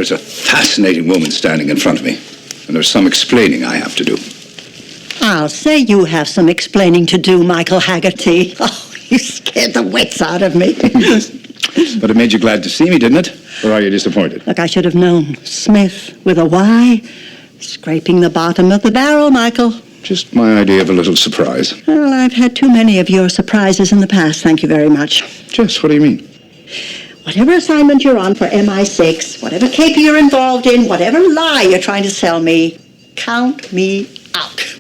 There's a fascinating woman standing in front of me, and there's some explaining I have to do. I'll say you have some explaining to do, Michael Hagerty. Oh, you scared the wits out of me. But it made you glad to see me, didn't it? Or are you disappointed? Look, I should have known. Smith with a Y. Scraping the bottom of the barrel, Michael. Just my idea of a little surprise. Well, I've had too many of your surprises in the past, thank you very much. Jess, what do you mean? Whatever assignment you're on for MI6, whatever caper you're involved in, whatever lie you're trying to sell me, count me out.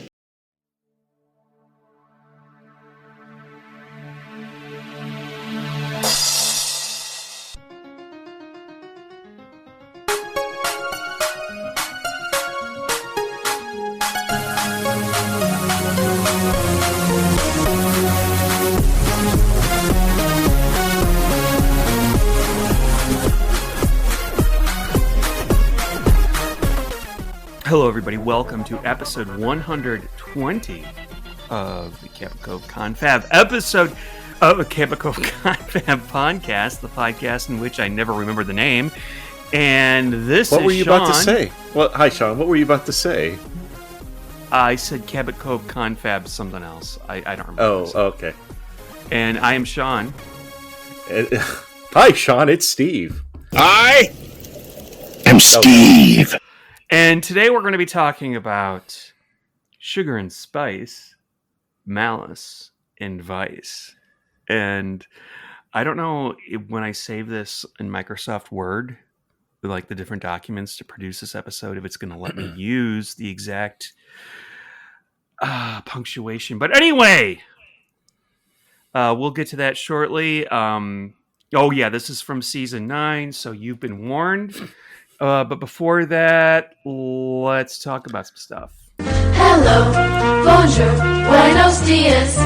Hello, everybody. Welcome to episode 120 of the Cabot Cove Confab episode of the Cabot Cove Confab podcast, the podcast in which I never remember the name. And this What is were you Sean. about to say? Well, hi, Sean. What were you about to say? I said Cabot Cove Confab something else. I don't remember. Oh, okay. And I am Sean. Hi, Sean. It's Steve. I am Steve. And today we're going to be talking about sugar and spice, malice, and vice. And I don't know when I save this in Microsoft Word, like the different documents to produce this episode, if it's going to let me use the exact punctuation. But anyway, we'll get to that shortly. Oh, yeah, this is from season 9, so you've been warned. But before that, let's talk about some stuff. Hello, bonjour, buenos dias.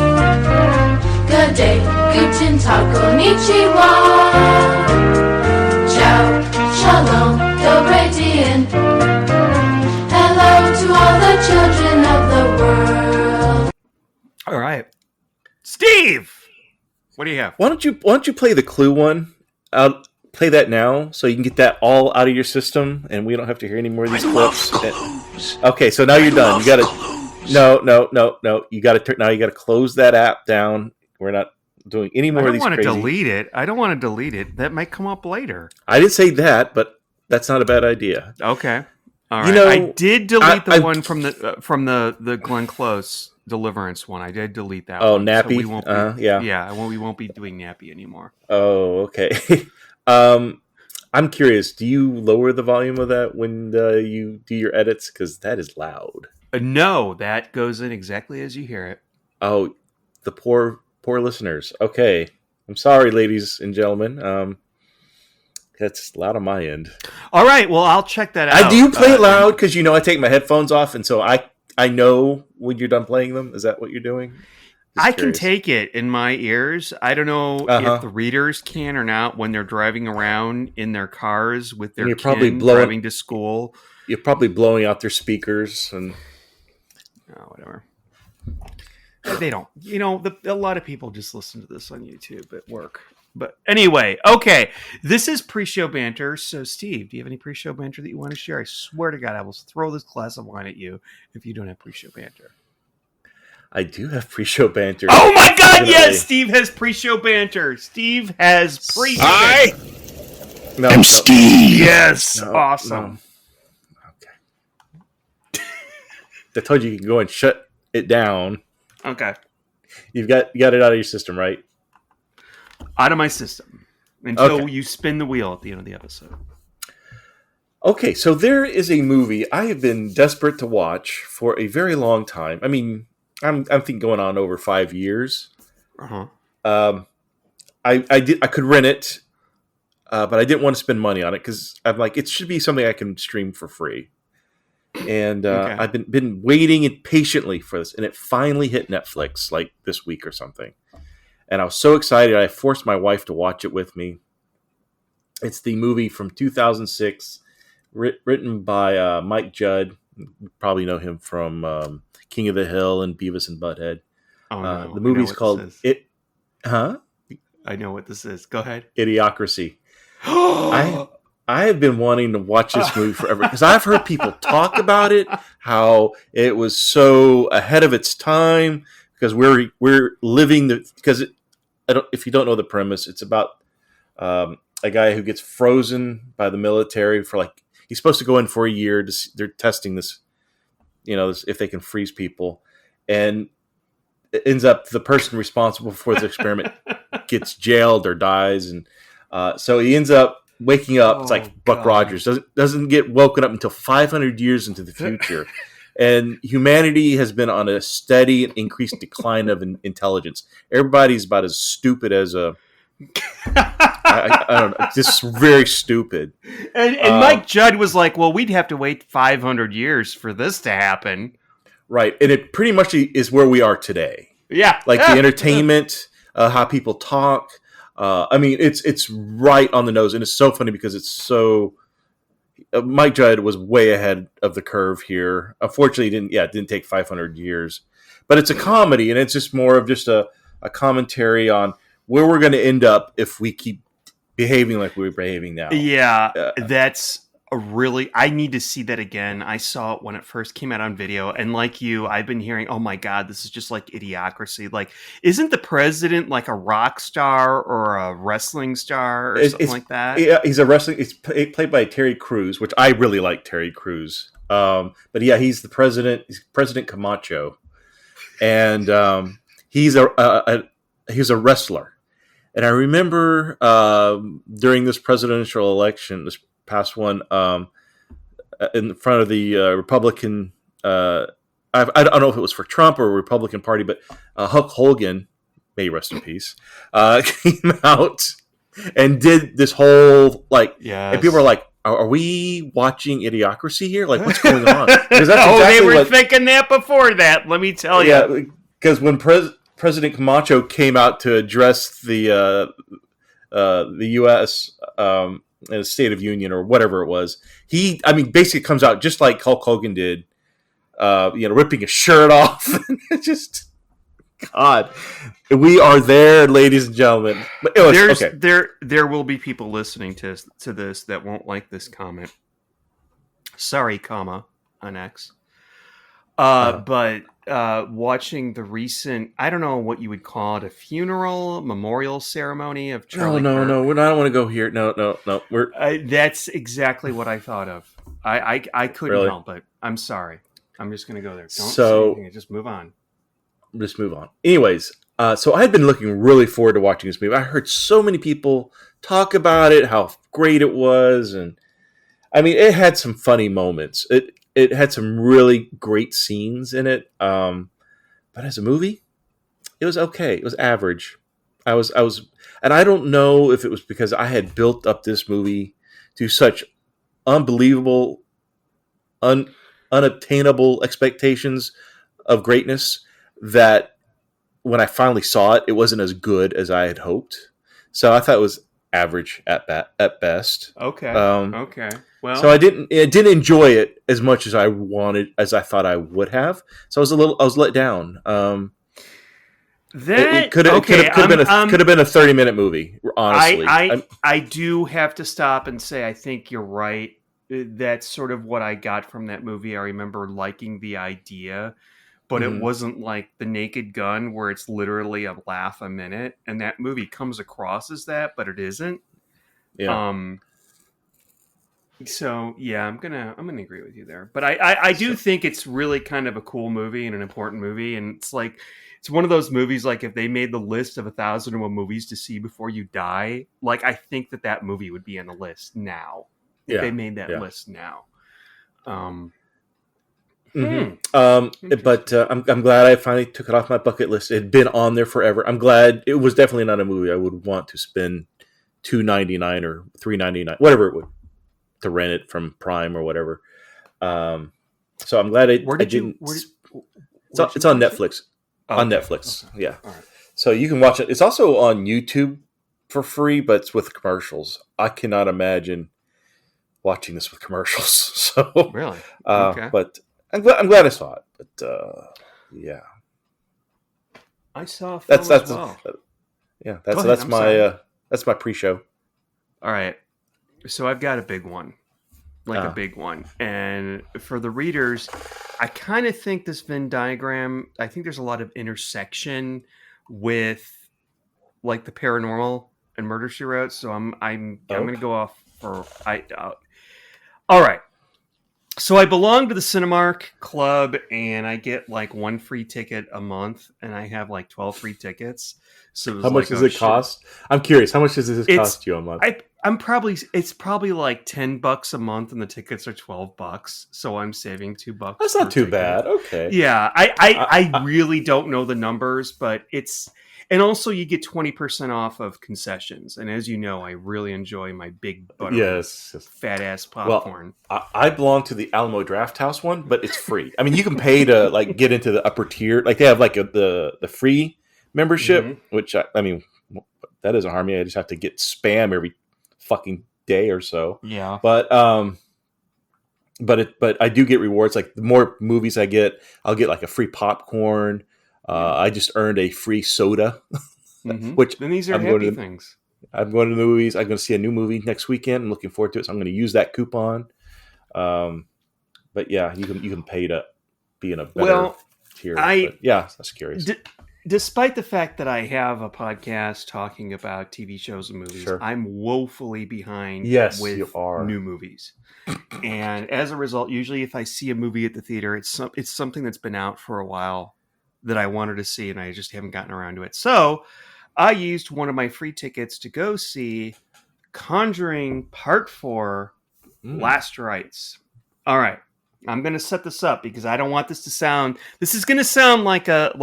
Good day, guten tag, konnichiwa. Ciao, shalom, dobre dien. Hello to all the children of the world. All right. Steve, what do you have? Why don't you play the Clue one? Play that now, so you can get that all out of your system, and we don't have to hear any more of these clips. Okay, so now you're done. You gotta no. You gotta now. You gotta close that app down. We're not doing any more of these. I don't want to crazy... delete it. I don't want to delete it. That might come up later. I didn't say that, but that's not a bad idea. Okay. All right. You know, I did delete the one from the Glenn Close Deliverance one. I did delete that. Oh, one. Nappy. So we won't be, yeah. We won't be doing Nappy anymore. Oh, okay. I'm curious. Do you lower the volume of that when you do your edits? Because that is loud. No, that goes in exactly as you hear it. Oh, the poor listeners. Okay, I'm sorry, ladies and gentlemen. That's loud on my end. All right. Well, I'll check that out. Do you play it loud? Because I take my headphones off, and so I know when you're done playing them. Is that what you're doing? I can take it in my ears. I don't know if the readers can or not when they're driving around in their cars with their kid driving to school. You're probably blowing out their speakers and whatever. They don't. A lot of people just listen to this on YouTube at work. But anyway, okay. This is pre-show banter. So, Steve, do you have any pre-show banter that you want to share? I swear to God, I will throw this glass of wine at you if you don't have pre-show banter. I do have pre-show banter. Oh my God! Yes, Steve has pre-show banter. Steve has pre-show banter. I'm Steve. Yes, awesome. Okay. I told you can go and shut it down. Okay. You got it out of your system, right? Out of my system until you spin the wheel at the end of the episode. Okay, so there is a movie I have been desperate to watch for a very long time. I mean, I'm thinking going on over 5 years. I could rent it, but I didn't want to spend money on it because I'm like, it should be something I can stream for free. And I've been waiting patiently for this, and it finally hit Netflix like this week or something. And I was so excited, I forced my wife to watch it with me. It's the movie from 2006, written by Mike Judd. You probably know him from King of the Hill and Beavis and Butthead. Oh, no. The movie's called It. Huh? I know what this is. Go ahead. Idiocracy. I have been wanting to watch this movie forever because I've heard people talk about it, how it was so ahead of its time because we're living if you don't know the premise, it's about a guy who gets frozen by the military for he's supposed to go in for a year. They're testing this, if they can freeze people, and it ends up the person responsible for the experiment gets jailed or dies, and so he ends up waking up. It's like Buck Rogers doesn't get woken up until 500 years into the future, and humanity has been on a steady and increased decline of intelligence. Everybody's about as stupid as a I don't know, just very stupid. And Mike Judd was like, "Well, we'd have to wait 500 years for this to happen." Right, and it pretty much is where we are today. Yeah, the entertainment, how people talk. I mean, it's right on the nose, and it's so funny because it's so. Mike Judd was way ahead of the curve here. Unfortunately, it didn't take 500 years, but it's a comedy, and it's just more of just a commentary on where we're going to end up if we keep behaving like we're behaving now. Yeah, that's I need to see that again. I saw it when it first came out on video, and like you, I've been hearing, oh my God, this is just like Idiocracy. Like, isn't the president like a rock star or a wrestling star or something like that? Yeah, he's a wrestling. It's played by Terry Crews, which I really like Terry Crews. But yeah, he's the president. He's President Camacho, and he's a wrestler. And I remember during this presidential election, this past one, in front of the Republican, I don't know if it was for Trump or Republican Party, but Hulk Hogan, may he rest in peace, came out and did this whole and people are like, are we watching Idiocracy here? Like, what's going on? Because that's they were thinking that before that. Let me tell you. Yeah, because when President Camacho came out to address the U.S. In a State of Union or whatever it was, basically comes out just like Hulk Hogan did, ripping his shirt off. It's just, God, we are there, ladies and gentlemen. But there will be people listening to this that won't like this comment. Sorry, comma on X. But watching the recent, I don't know what you would call it, a memorial ceremony of Charlie Kirk. No, I don't want to go here. No. That's exactly what I thought of. I couldn't help it. I'm sorry. I'm just going to go there. Don't say anything. Just move on. Anyways, so I had been looking really forward to watching this movie. I heard so many people talk about it, how great it was, and I mean, it had some funny moments. It had some really great scenes in it, but as a movie, it was okay. It was average. I was, and I don't know if it was because I had built up this movie to such unbelievable, unobtainable expectations of greatness that when I finally saw it, it wasn't as good as I had hoped. So I thought it was average at best. Okay. Okay. Well, so I didn't enjoy it as much as I thought I would have. So I was let down. It could have been a 30-minute movie. Honestly, I do have to stop and say I think you're right. That's sort of what I got from that movie. I remember liking the idea, but it wasn't like The Naked Gun where it's literally a laugh a minute, and that movie comes across as that, but it isn't. Yeah. So yeah, I'm gonna agree with you there. But I do think it's really kind of a cool movie and an important movie, and it's one of those movies like if they made the list of 1,001 movies to see before you die, like I think that movie would be on the list now. If they made that list now. But I'm glad I finally took it off my bucket list. It had been on there forever. I'm glad. It was definitely not a movie I would want to spend $2.99 or $3.99, whatever it would, to rent it from Prime or whatever. So I'm glad it's on Netflix. Oh, on okay. Netflix, Okay. yeah. All right. So you can watch it. It's also on YouTube for free, but it's with commercials. I cannot imagine watching this with commercials. So Really? Okay. But I'm glad I saw it. But yeah, I saw a film as well. That's my pre-show. All right. So I've got a big one. A big one. And for the readers, I kind of think this Venn diagram, I think there's a lot of intersection with like the paranormal and Murder She Wrote. So I'm going to go off for all right. So I belong to the Cinemark Club, and I get like 1 free ticket a month, and I have like 12 free tickets. So how much does it cost? I'm curious. How much does this cost you a month? It's probably like $10 a month, and the tickets are $12. So I'm saving $2. That's not too bad. Okay. Yeah, I really don't know the numbers, but it's. And also, you get 20% off of concessions. And as you know, I really enjoy my big buttery, fat ass popcorn. Well, I belong to the Alamo Draft House one, but it's free. I mean, you can pay to like get into the upper tier. Like they have like the free membership, which I mean, that doesn't harm me. I just have to get spam every fucking day or so. Yeah. But I do get rewards. Like the more movies I get, I'll get like a free popcorn. I just earned a free soda, which and these are happy things. I'm going to the movies. I'm going to see a new movie next weekend. I'm looking forward to it. So I'm going to use that coupon. But yeah, you can pay to be in a better tier. That's curious. Despite the fact that I have a podcast talking about TV shows and movies, I'm woefully behind with new movies. And as a result, usually if I see a movie at the theater, it's something that's been out for a while that I wanted to see, and I just haven't gotten around to it. So I used one of my free tickets to go see Conjuring Part 4, Last Rites. All right. I'm going to set this up because I don't want this to sound... This is going to sound like a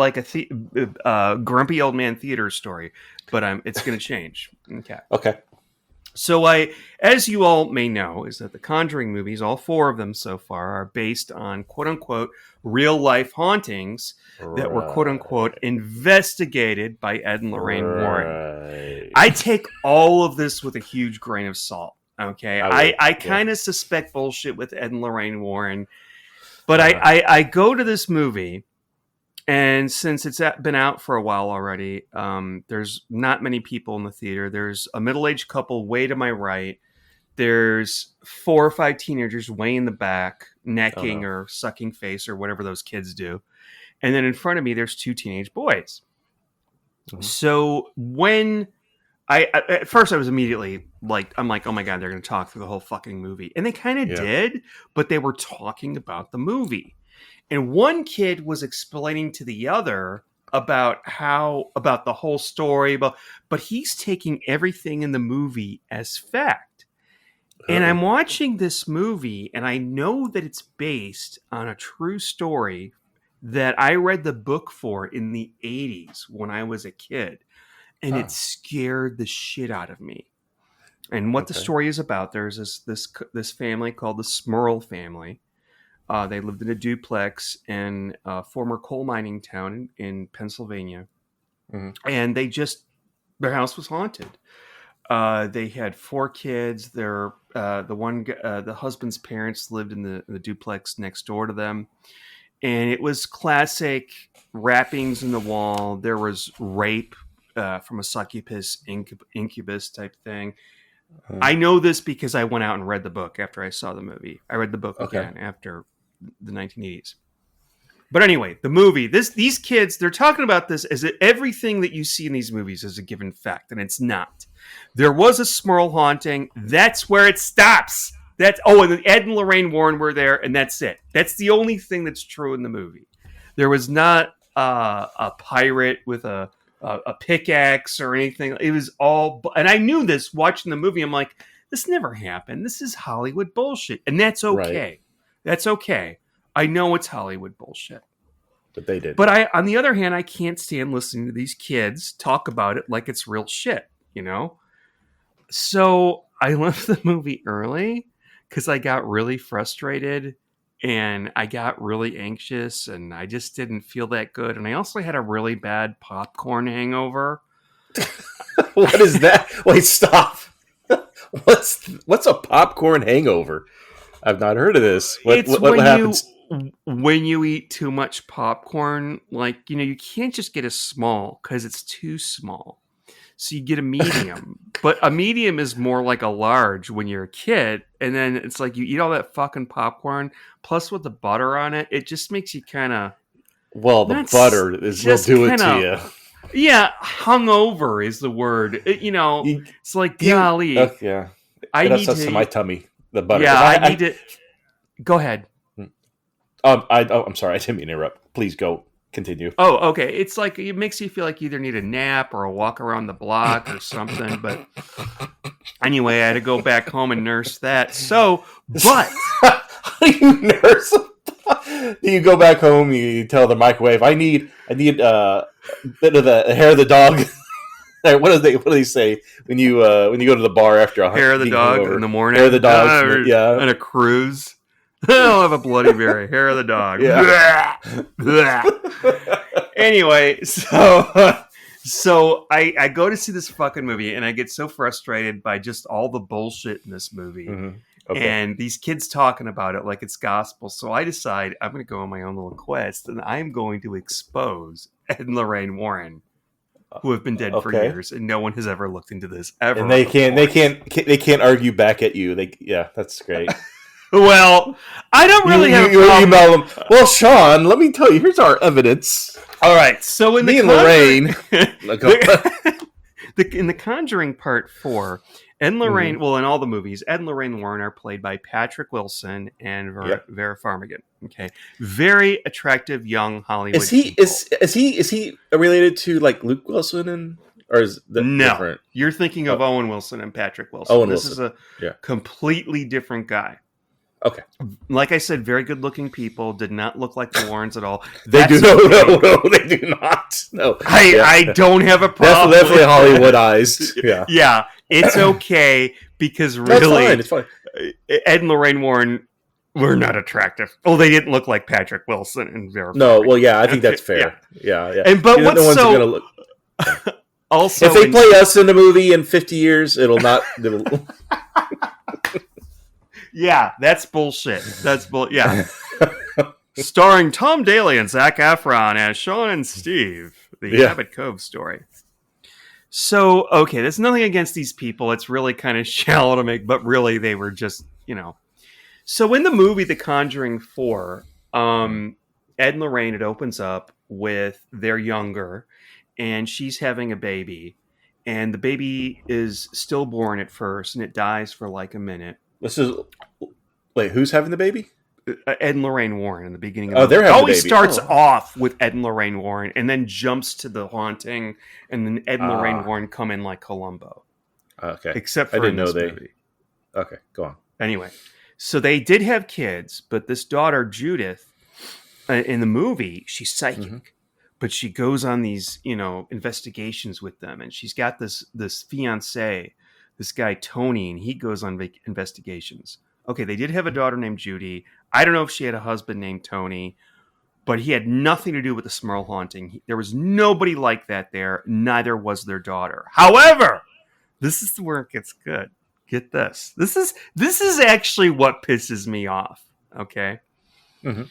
grumpy old man theater story, but it's going to change. Okay. So as you all may know, is that the Conjuring movies, all 4 of them so far, are based on quote-unquote real-life hauntings that were quote-unquote investigated by Ed and Lorraine Warren. I take all of this with a huge grain of salt, okay? I kind of suspect bullshit with Ed and Lorraine Warren, but I go to this movie, and since it's been out for a while already, there's not many people in the theater. There's a middle-aged couple way to my right. There's 4 or 5 teenagers way in the back, necking or sucking face or whatever those kids do. And then in front of me, there's 2 teenage boys. Mm-hmm. So when at first I was immediately like, I'm like, oh my God, they're going to talk through the whole fucking movie. And they kind of did, but they were talking about the movie. And one kid was explaining to the other about the whole story, but he's taking everything in the movie as fact. And I'm watching this movie, and I know that it's based on a true story that I read the book for in the 80s when I was a kid. And it scared the shit out of me. And what the story is about, there's this family called the Smurl family. They lived in a duplex in a former coal mining town in Pennsylvania. Mm-hmm. And their house was haunted. They had 4 kids. The husband's parents lived in the duplex next door to them. And it was classic wrappings in the wall. There was rape from a succubus, incubus type thing. I know this because I went out and read the book after I saw the movie. I read the book again after the 1980s. But anyway, the movie, these kids, they're talking about this as if everything that you see in these movies is a given fact, and it's not. There was a Smurl haunting. That's where it stops. And then Ed and Lorraine Warren were there, and that's it. That's the only thing that's true in the movie. There was not a pirate with a pickaxe or anything. It was all... And I knew this watching the movie. I'm like, this never happened. This is Hollywood bullshit. And that's okay. Right. That's okay. I know it's Hollywood bullshit. But they did. But on the other hand, I can't stand listening to these kids talk about it like it's real shit, you know? So I left the movie early because I got really frustrated and I got really anxious and I just didn't feel that good. And I also had a really bad popcorn hangover. What is that? Wait, stop. What's a popcorn hangover? I've not heard of this. What happens? When you eat too much popcorn, you can't just get a small because it's too small. So you get a medium. But a medium is more like a large when you're a kid, and then it's like you eat all that fucking popcorn, plus with the butter on it, it just makes you kind of Well, the butter will do it to you. Yeah, hungover is the word. It's like, golly. Yeah. I need to my tummy, the butter. Yeah, I need to... Go ahead. I'm sorry, I didn't mean to interrupt. Please go. Continue. Oh, okay. It's like, it makes you feel like you either need a nap or a walk around the block or something. But anyway, I had to go back home and nurse that. So, but... How do you nurse? Do you go back home, you tell the microwave, I need a bit of the hair of the dog? What do they say when you go to the bar after a hair of the dog in the morning? Hair of the dog, yeah. And a cruise. I'll have a Bloody Mary. Hair of the dog. Yeah. Anyway, so I go to see this fucking movie, and I get so frustrated by just all the bullshit in this movie. Mm-hmm. Okay. And these kids talking about it like it's gospel. So I decide I'm going to go on my own little quest, and I'm going to expose Ed and Lorraine Warren, who have been dead for years, and no one has ever looked into this ever. And they can't argue back at you. That's great. Well, I don't really have a problem. You email them. Well, Sean, let me tell you. Here's our evidence. All right. So in Lorraine, in the Conjuring Part 4, Ed and Lorraine. Well, in all the movies, Ed and Lorraine Warren are played by Patrick Wilson and Vera Farmiga. Okay, very attractive young Hollywood. Is he related to like Luke Wilson or is that different? You're thinking of Owen Wilson and Patrick Wilson. This is a completely different guy. Okay. Like I said, very good-looking people. Did not look like the Warrens at all. They do not. No. I don't have a problem. That's definitely Hollywoodized. Yeah. Yeah. It's okay because really, it's fine. Ed and Lorraine Warren were not attractive. Oh, they didn't look like Patrick Wilson and Vera. No. Well, yeah. I think that's fair. Yeah. And but what's so also if they play us in the movie in 50 years, it'll not. Yeah, that's bullshit. Yeah. Starring Tom Daly and Zac Efron as Sean and Steve, the Abbott Cove story. So, okay, there's nothing against these people. It's really kind of shallow to make, but really they were just, So in the movie The Conjuring 4, Ed and Lorraine, it opens up with they're younger, and she's having a baby, and the baby is stillborn at first, and it dies for like a minute. Wait, who's having the baby? Ed and Lorraine Warren in the beginning. Of they're having the baby. Always starts off with Ed and Lorraine Warren, and then jumps to the haunting, and then Ed and Lorraine Warren come in like Columbo. Okay, except for in this movie. Okay, go on. Anyway, so they did have kids, but this daughter Judith, in the movie, she's psychic, but she goes on these investigations with them, and she's got this fiance. This guy, Tony, and he goes on investigations. Okay, they did have a daughter named Judy. I don't know if she had a husband named Tony, but he had nothing to do with the Smurl haunting. There was nobody like that there. Neither was their daughter. However, this is where it gets good. Get this. This is actually what pisses me off, okay? Mm-hmm.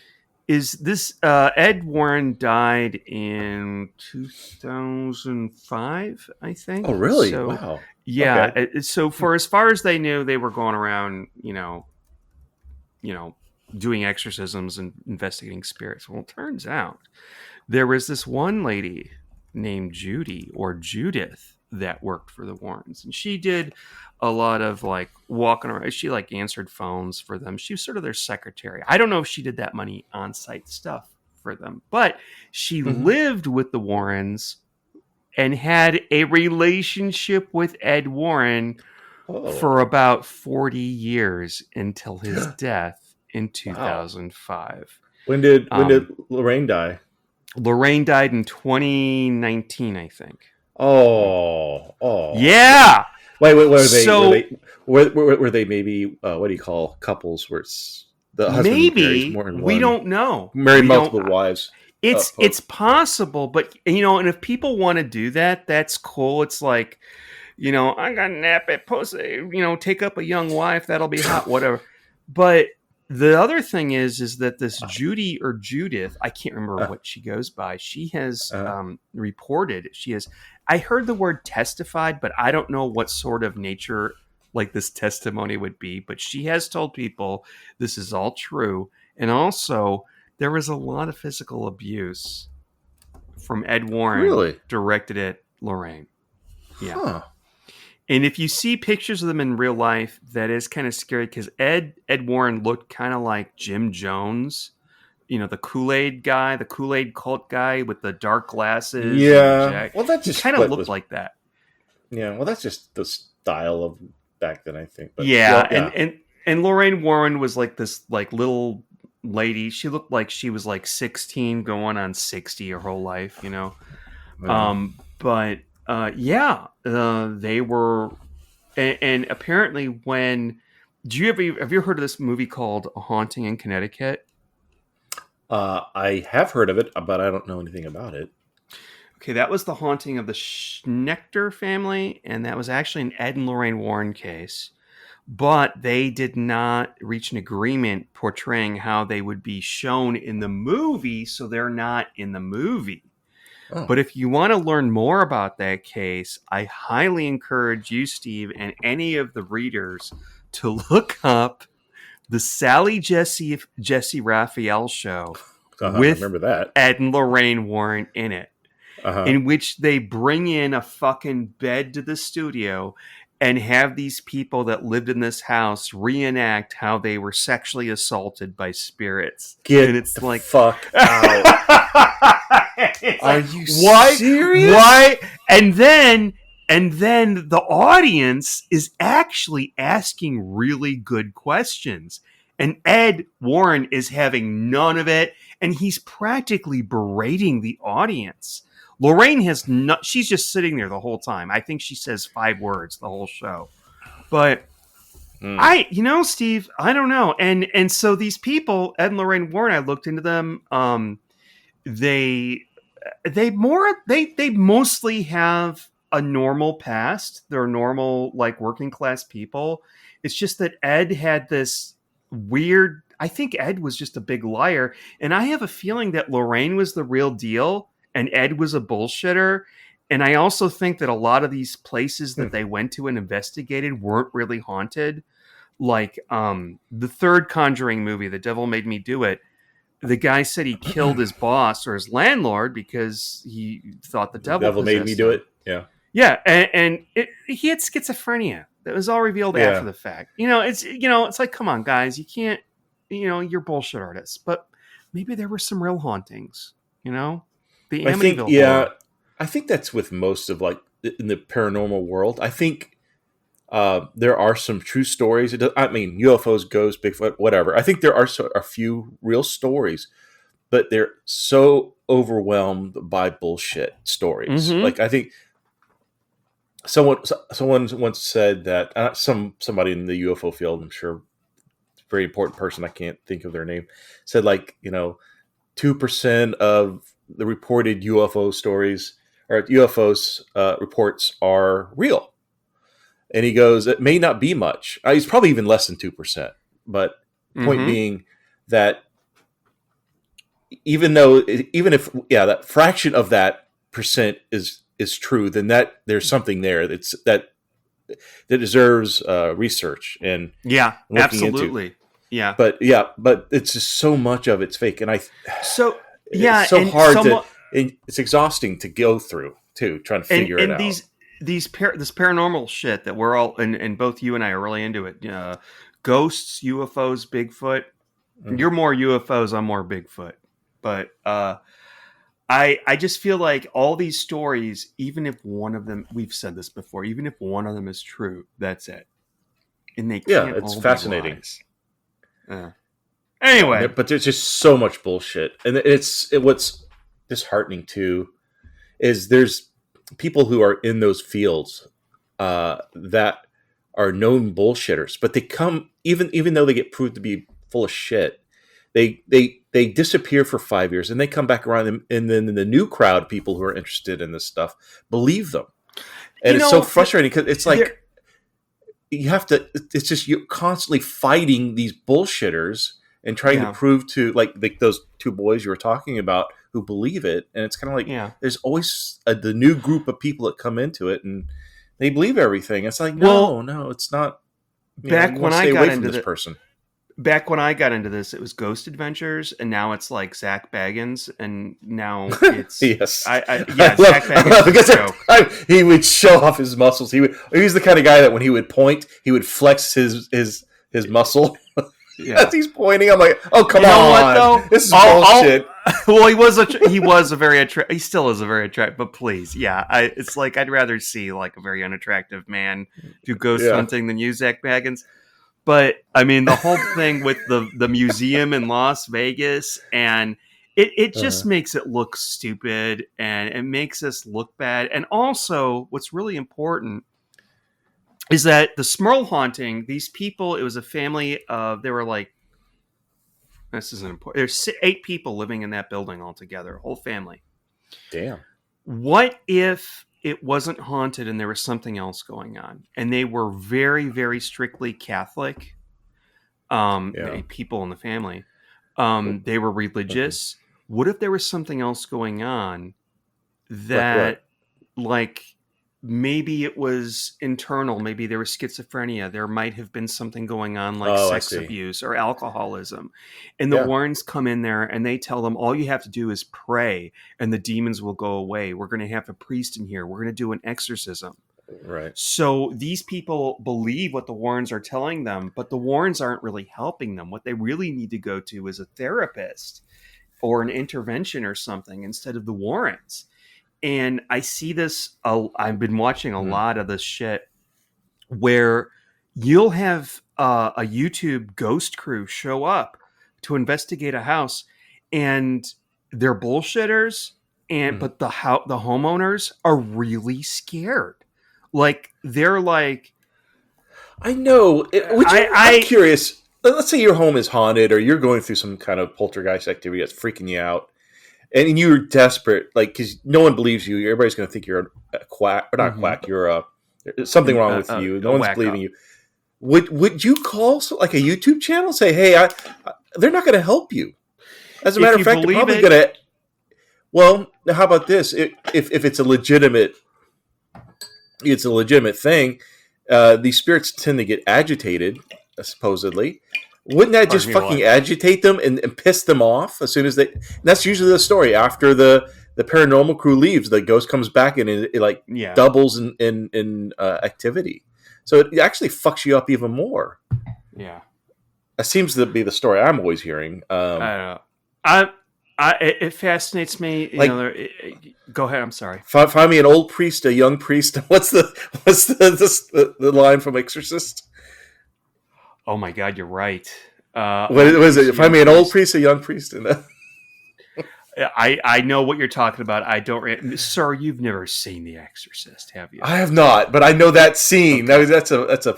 Is this Ed Warren died in 2005, I think. Oh, really? So, wow. Yeah. Okay. So for as far as they knew, they were going around, doing exorcisms and investigating spirits. Well, it turns out there was this one lady named Judy or Judith that worked for the Warrens, and she did a lot of like walking around. She like answered phones for them. She was sort of their secretary. I don't know if she did that many on-site stuff for them, but she lived with the Warrens and had a relationship with Ed Warren for about 40 years until his death in 2005. When did Lorraine die? Lorraine died in 2019, I think. Oh. Yeah. Wait. Were they maybe what do you call couples where it's the husband marries more than one? We don't know. Married multiple wives. It's possible, but and if people want to do that, that's cool. It's like, I got nap at post, take up a young wife, that'll be hot, whatever. But the other thing is that this Judy or Judith, I can't remember what she goes by. She has reported. I heard the word testified, but I don't know what sort of nature like this testimony would be. But she has told people this is all true, and also there was a lot of physical abuse from Ed Warren directed at Lorraine. Yeah. Huh. And if you see pictures of them in real life, that is kind of scary because Ed Warren looked kind of like Jim Jones, the Kool-Aid guy, the Kool-Aid cult guy with the dark glasses. Yeah, well, that just kind of looked like that. Yeah, well, that's just the style of back then, I think. But and Lorraine Warren was like this like little lady. She looked like she was like 16, going on 60 her whole life, Yeah. They were, and apparently have you heard of this movie called A Haunting in Connecticut? I have heard of it, but I don't know anything about it. Okay, that was the haunting of the Schnechter family, and that was actually an Ed and Lorraine Warren case. But they did not reach an agreement portraying how they would be shown in the movie, so they're not in the movie. Oh. But if you want to learn more about that case, I highly encourage you, Steve, and any of the readers to look up the Sally Jesse Raphael show with I remember that. Ed and Lorraine Warren in it, in which they bring in a fucking bed to the studio and have these people that lived in this house reenact how they were sexually assaulted by spirits. And it's the like, fuck out. Are you serious? Why? And then the audience is actually asking really good questions. And Ed Warren is having none of it. And he's practically berating the audience. Lorraine she's just sitting there the whole time. I think she says 5 words the whole show. But Steve, I don't know. And so these people, Ed and Lorraine Warren, I looked into them. They mostly have a normal past. They're normal, like working class people. It's just that Ed had this weird, I think Ed was just a big liar. And I have a feeling that Lorraine was the real deal and Ed was a bullshitter. And I also think that a lot of these places that they went to and investigated weren't really haunted. Like the third Conjuring movie, The Devil Made Me Do It. The guy said he killed his boss or his landlord because he thought the devil made me do it. Yeah. Yeah. And he had schizophrenia. That was all revealed after the fact. It's like, come on, guys, you can't, you're bullshit artists, but maybe there were some real hauntings, the Amityville. I think that's with most of like in the paranormal world. I think there are some true stories. UFOs, ghosts, Bigfoot, whatever. I think there are a few real stories, but they're so overwhelmed by bullshit stories. Mm-hmm. Like I think someone once said that somebody in the UFO field, I'm sure, very important person, I can't think of their name, said 2% of the reported UFO stories or UFOs reports are real. And he goes, it may not be much. He's probably even less than 2%. But point being that even if that fraction of that percent is true, then that there's something there that deserves research and looking absolutely into. Yeah. But it's just so much of it's fake, and it's so hard it's exhausting to go through too, trying to figure it out. This paranormal shit that we're all and both you and I are really into it. Ghosts, UFOs, Bigfoot. You're more UFOs, I'm more Bigfoot. But I just feel like all these stories, even if one of them, we've said this before, even if one of them is true, that's it. And they can't it's all fascinating. Be lies. Anyway, but there's just so much bullshit, and what's disheartening too is there's people who are in those fields that are known bullshitters, but they come even though they get proved to be full of shit, they disappear for 5 years and they come back around, and then the new crowd, people who are interested in this stuff, believe them, and it's so frustrating because it's like you have to. It's just you're constantly fighting these bullshitters and trying to prove to like those two boys you were talking about who believe it. And it's kind of like there's always the new group of people that come into it and they believe everything. It's like, no, it's not. Back when I got into this person. Back when I got into this, it was Ghost Adventures, and now it's like Zach Baggins, and now it's yes, Zach Baggins. Because he would show off his muscles. He was the kind of guy that when he would point, he would flex his muscle as he's pointing. I'm like, oh come on, what, though? This is bullshit. Well, he still is a very attractive. But please, it's like I'd rather see like a very unattractive man do ghost hunting than you, Zach Baggins. But I mean, the whole thing with the museum in Las Vegas, and it just makes it look stupid, and it makes us look bad. And also, what's really important is that the Smurl haunting, these people, it was a family of, they were like, this isn't important. There's 8 people living in that building altogether, whole family. Damn. What if it wasn't haunted and there was something else going on, and they were very, very strictly Catholic people in the family? They were religious. What if there was something else going on that like maybe it was internal, maybe there was schizophrenia, there might have been something going on like sex abuse or alcoholism, and the Warrens come in there and they tell them all you have to do is pray and the demons will go away. We're going to have a priest in here, we're going to do an exorcism. Right. So these people believe what the Warrens are telling them, but the Warrens aren't really helping them. What they really need to go to is a therapist or an intervention or something instead of the Warrens. And I see this, I've been watching a lot of this shit where you'll have a YouTube ghost crew show up to investigate a house, and they're bullshitters, but the homeowners are really scared. Like, they're like... I know. I'm curious. Let's say your home is haunted or you're going through some kind of poltergeist activity that's freaking you out. And you're desperate, like, because no one believes you. Everybody's going to think you're a quack, or not quack. You're there's something wrong with you. No one's believing you. Would you call like a YouTube channel? Say, hey, they're not going to help you. As a matter of fact, they're probably going to. Well, how about this? If it's a legitimate thing. These spirits tend to get agitated, supposedly. Wouldn't that just fucking agitate them and piss them off as soon as they... That's usually the story. After the paranormal crew leaves, the ghost comes back and it doubles in activity. So it actually fucks you up even more. Yeah. That seems to be the story I'm always hearing. I don't know. It fascinates me. Go ahead. I'm sorry. Find me an old priest, a young priest. What's the line from Exorcist? Oh my God, you're right. What was it? Find me an old priest, a young priest. I know what you're talking about. I don't, sir. You've never seen The Exorcist, have you? I have not, but I know that scene. Okay.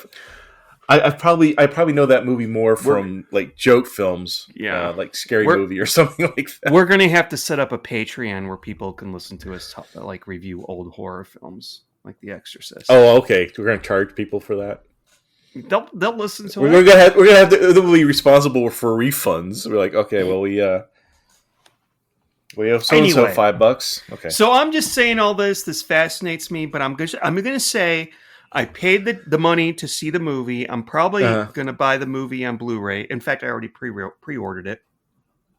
I probably know that movie more from like joke films, like Scary Movie or something like that. We're gonna have to set up a Patreon where people can listen to us like review old horror films, like The Exorcist. Oh, okay. We're gonna charge people for that. They'll listen to it. We're gonna have to be responsible for refunds. We're like, okay, well we have so $5. Okay. So I'm just saying all this. This fascinates me, but I'm gonna say I paid the money to see the movie. I'm probably gonna buy the movie on Blu-ray. In fact, I already pre-ordered it.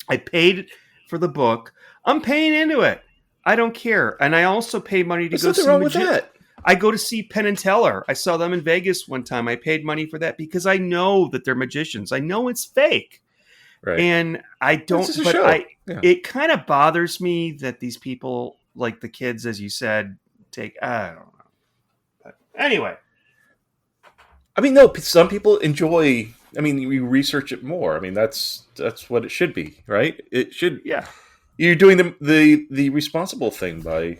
I paid for the book. I'm paying into it. I don't care, and I also paid money to go see. What's wrong with that? I go to see Penn and Teller. I saw them in Vegas one time. I paid money for that because I know that they're magicians. I know it's fake. Right. And I don't, it kind of bothers me that these people, like the kids, as you said, I don't know. But anyway. I mean, no, some people enjoy, you research it more. I mean, that's what it should be, right? It should. Yeah. You're doing the responsible thing by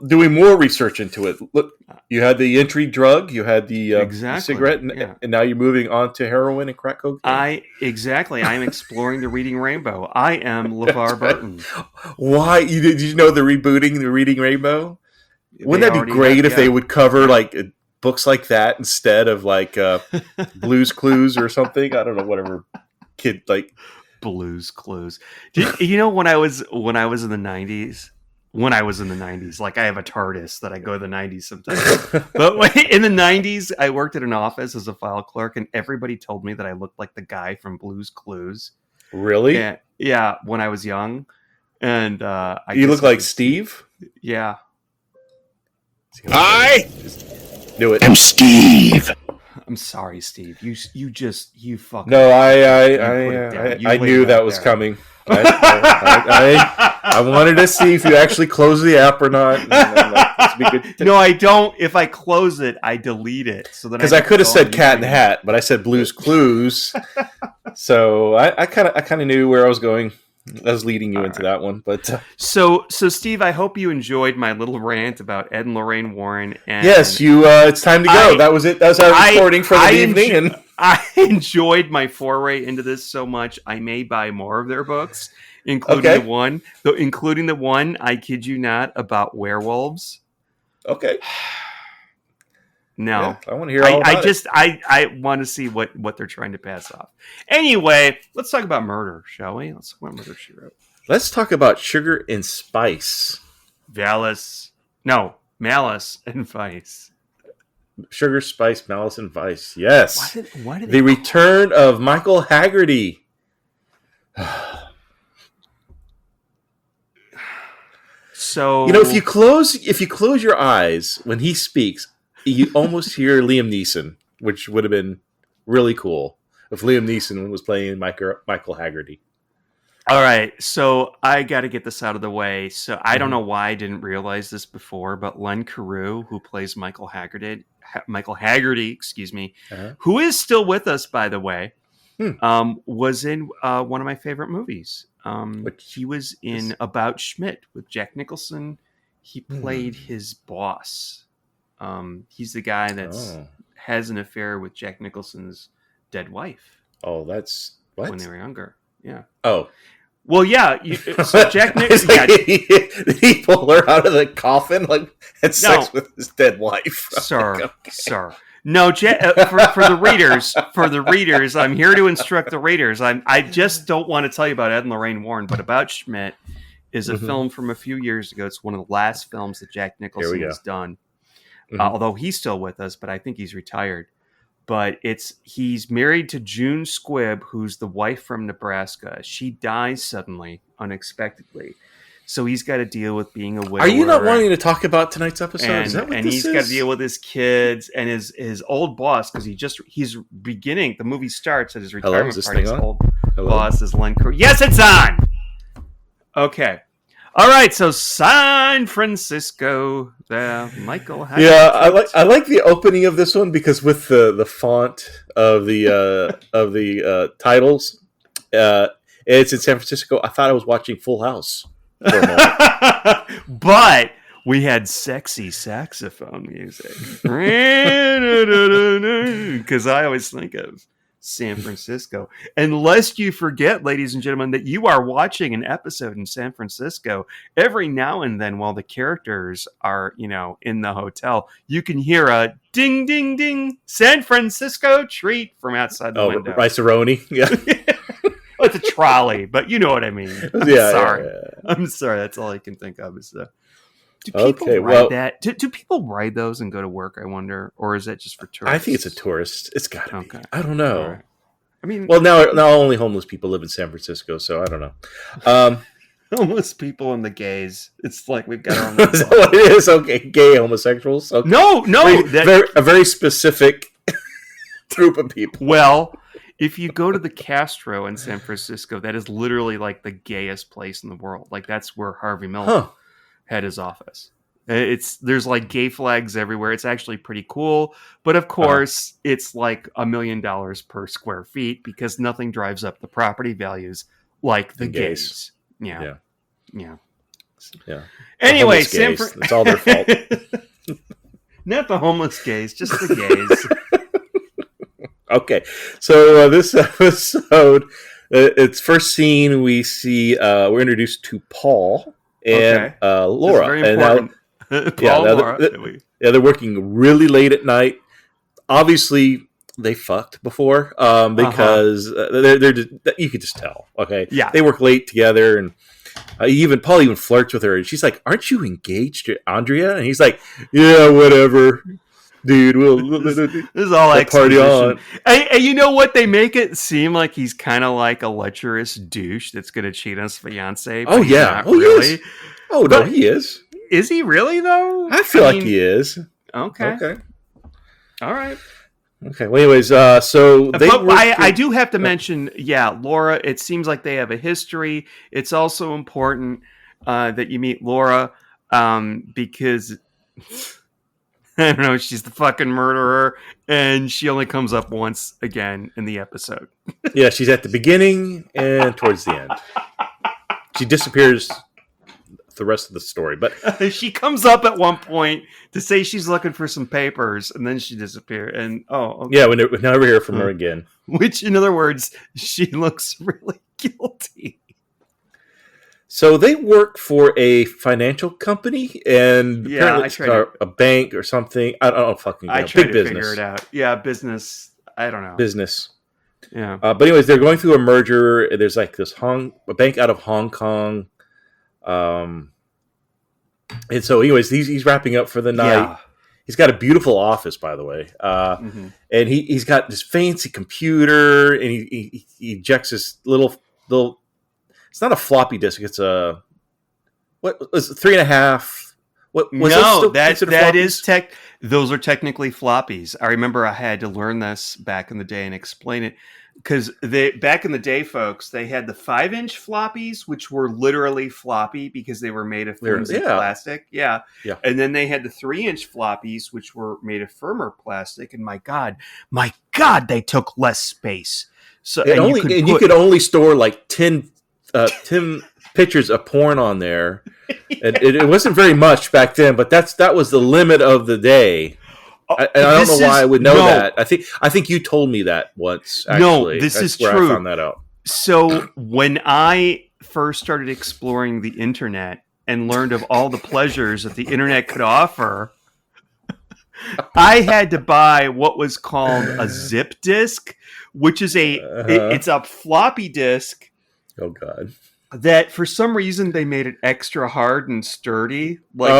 doing more research into it. Look, you had the entry drug, you had the cigarette, and now you're moving on to heroin and crack cocaine. I am exploring the Reading Rainbow. I am LeVar Burton. Why? Did you know they're rebooting the Reading Rainbow? Wouldn't that be great if they would cover like books like that instead of like Blue's Clues or something? I don't know, whatever kid, like Blues Clues. You know, when I was in the 90s, like I have a TARDIS that I go to the 90s sometimes. But in the 90s, I worked at an office as a file clerk, and everybody told me that I looked like the guy from Blues Clues. really? Yeah, when I was young. And You look like Steve? Yeah. I Do it. am Steve. I'm sorry, Steve. You fucking. No, I You knew laid that out was there. coming. I wanted to see if you actually close the app or not. And I'm like, this would be good. No, I don't. If I close it, I delete it. So that Because I could have said Cat in the Hat, but I said Blue's Clues. So I kind of knew where I was going. I was leading you into that one, but So Steve, I hope you enjoyed my little rant about Ed and Lorraine Warren. And yes, it's time to go. That was it. That was our recording for the evening. And I enjoyed my foray into this so much. I may buy more of their books, including the one, I kid you not, about werewolves. okay, No, yeah, I want to hear all about it. I want to see what they're trying to pass off. Anyway, let's talk about murder, shall we? Let's talk about Murder, She Wrote. Let's talk about Sugar and Spice. Malice and Vice. Sugar, Spice, Malice, and Vice. Yes. Why did The return of Michael Hagerty. So if you close your eyes when he speaks, you almost hear Liam Neeson, which would have been really cool if Liam Neeson was playing Michael Hagerty. All right, so I got to get this out of the way. So I don't know why I didn't realize this before, but Len Carew, who plays Michael Hagerty, excuse me, who is still with us, by the way, was in one of my favorite movies. He was in About Schmidt with Jack Nicholson. He played his boss. He's the guy that has an affair with Jack Nicholson's dead wife. Oh, that's what? When they were younger. Yeah. Oh. Well, yeah. So Jack Nicholson. Did he pull her out of the coffin and sex with his dead wife? Sir. No, for the readers, I'm here to instruct the readers. I just don't want to tell you about Ed and Lorraine Warren, but About Schmidt is a film from a few years ago. It's one of the last films that Jack Nicholson has done. Although he's still with us, but I think he's retired. But he's married to June Squibb, who's the wife from Nebraska. She dies suddenly, unexpectedly. So he's got to deal with being a widower. Are you not wanting to talk about tonight's episode? And, is that what and this he's is? got to deal with his kids and his old boss, because he's beginning. The movie starts at his retirement party. His old boss is Len Carew. Yes, it's on. Okay. All right, so San Francisco, Michael. Yeah, I like the opening of this one because with the font of the titles, it's in San Francisco. I thought I was watching Full House for a moment. But we had sexy saxophone music because I always think of San Francisco. Unless you forget, ladies and gentlemen, that you are watching an episode in San Francisco. Every now and then, while the characters are, in the hotel, you can hear a ding, ding, ding, San Francisco treat from outside the window. Rice-A-Roni. Yeah. It's a trolley, but you know what I mean. I'm sorry. That's all I can think of is do people ride that? Do people ride those and go to work, I wonder? Or is that just for tourists? I think it's a tourist. It's got to be. I don't know. Right. I mean, well, now only homeless people live in San Francisco, so I don't know. Homeless people and the gays. It's like we've got our own. Is that what it is? Okay, gay homosexuals? Okay. No. A very specific group of people. Well, if you go to the Castro in San Francisco, that is literally like the gayest place in the world. Like that's where Harvey Milk had his office. There's like gay flags everywhere. It's actually pretty cool. But of course, it's like $1 million per square feet because nothing drives up the property values like the gays. Yeah. Anyway, it's all their fault. Not the homeless gays, just the gays. Okay, so this episode, its first scene, we see we're introduced to Paul and Laura. Very important. Laura. They're working really late at night. Obviously, they fucked before because they're just, you could just tell. Okay, Yeah. they work late together, and Paul even flirts with her, and she's like, "Aren't you engaged to Andrea?" And he's like, "Yeah, whatever, dude. This is all we'll party on." And you know what? They make it seem like he's kind of like a lecherous douche that's going to cheat on his fiance. Oh yeah, he is. Oh no, he is. Is he really though? I feel like he is. Okay. All right. Okay. Well, anyways, so they. But I do have to mention, Laura. It seems like they have a history. It's also important that you meet Laura because I don't know, she's the fucking murderer, and she only comes up once again in the episode. Yeah, she's at the beginning and towards the end. She disappears the rest of the story, but she comes up at one point to say she's looking for some papers, and then she disappears. And okay. Yeah, we never hear from her again. Which, in other words, she looks really guilty. So they work for a financial company, and apparently it's a bank or something. I don't fucking know. I tried Big to business. figure it out. Yeah, business. I don't know. Business. Yeah. But anyways, they're going through a merger. There's like this a bank out of Hong Kong. And so anyways, he's wrapping up for the night. Yeah. He's got a beautiful office, by the way. And he's got this fancy computer, and he ejects this little, it's not a floppy disk. It's a, what was it, 3.5? What was that is tech. Those are technically floppies. I remember I had to learn this back in the day and explain it. Because back in the day, folks, they had the 5-inch floppies, which were literally floppy because they were made of flimsy plastic. Yeah. And then they had the 3-inch floppies, which were made of firmer plastic. And my God, they took less space. So you could only store like 10 pictures of porn on there. And it wasn't very much back then, but that was the limit of the day. I don't know why I would know that. I think you told me that once. Actually. No, this is where true. I found that out. So when I first started exploring the internet and learned of all the pleasures that the internet could offer, I had to buy what was called a zip disk, which is it's a floppy disk. Oh God. That for some reason they made it extra hard and sturdy. Like,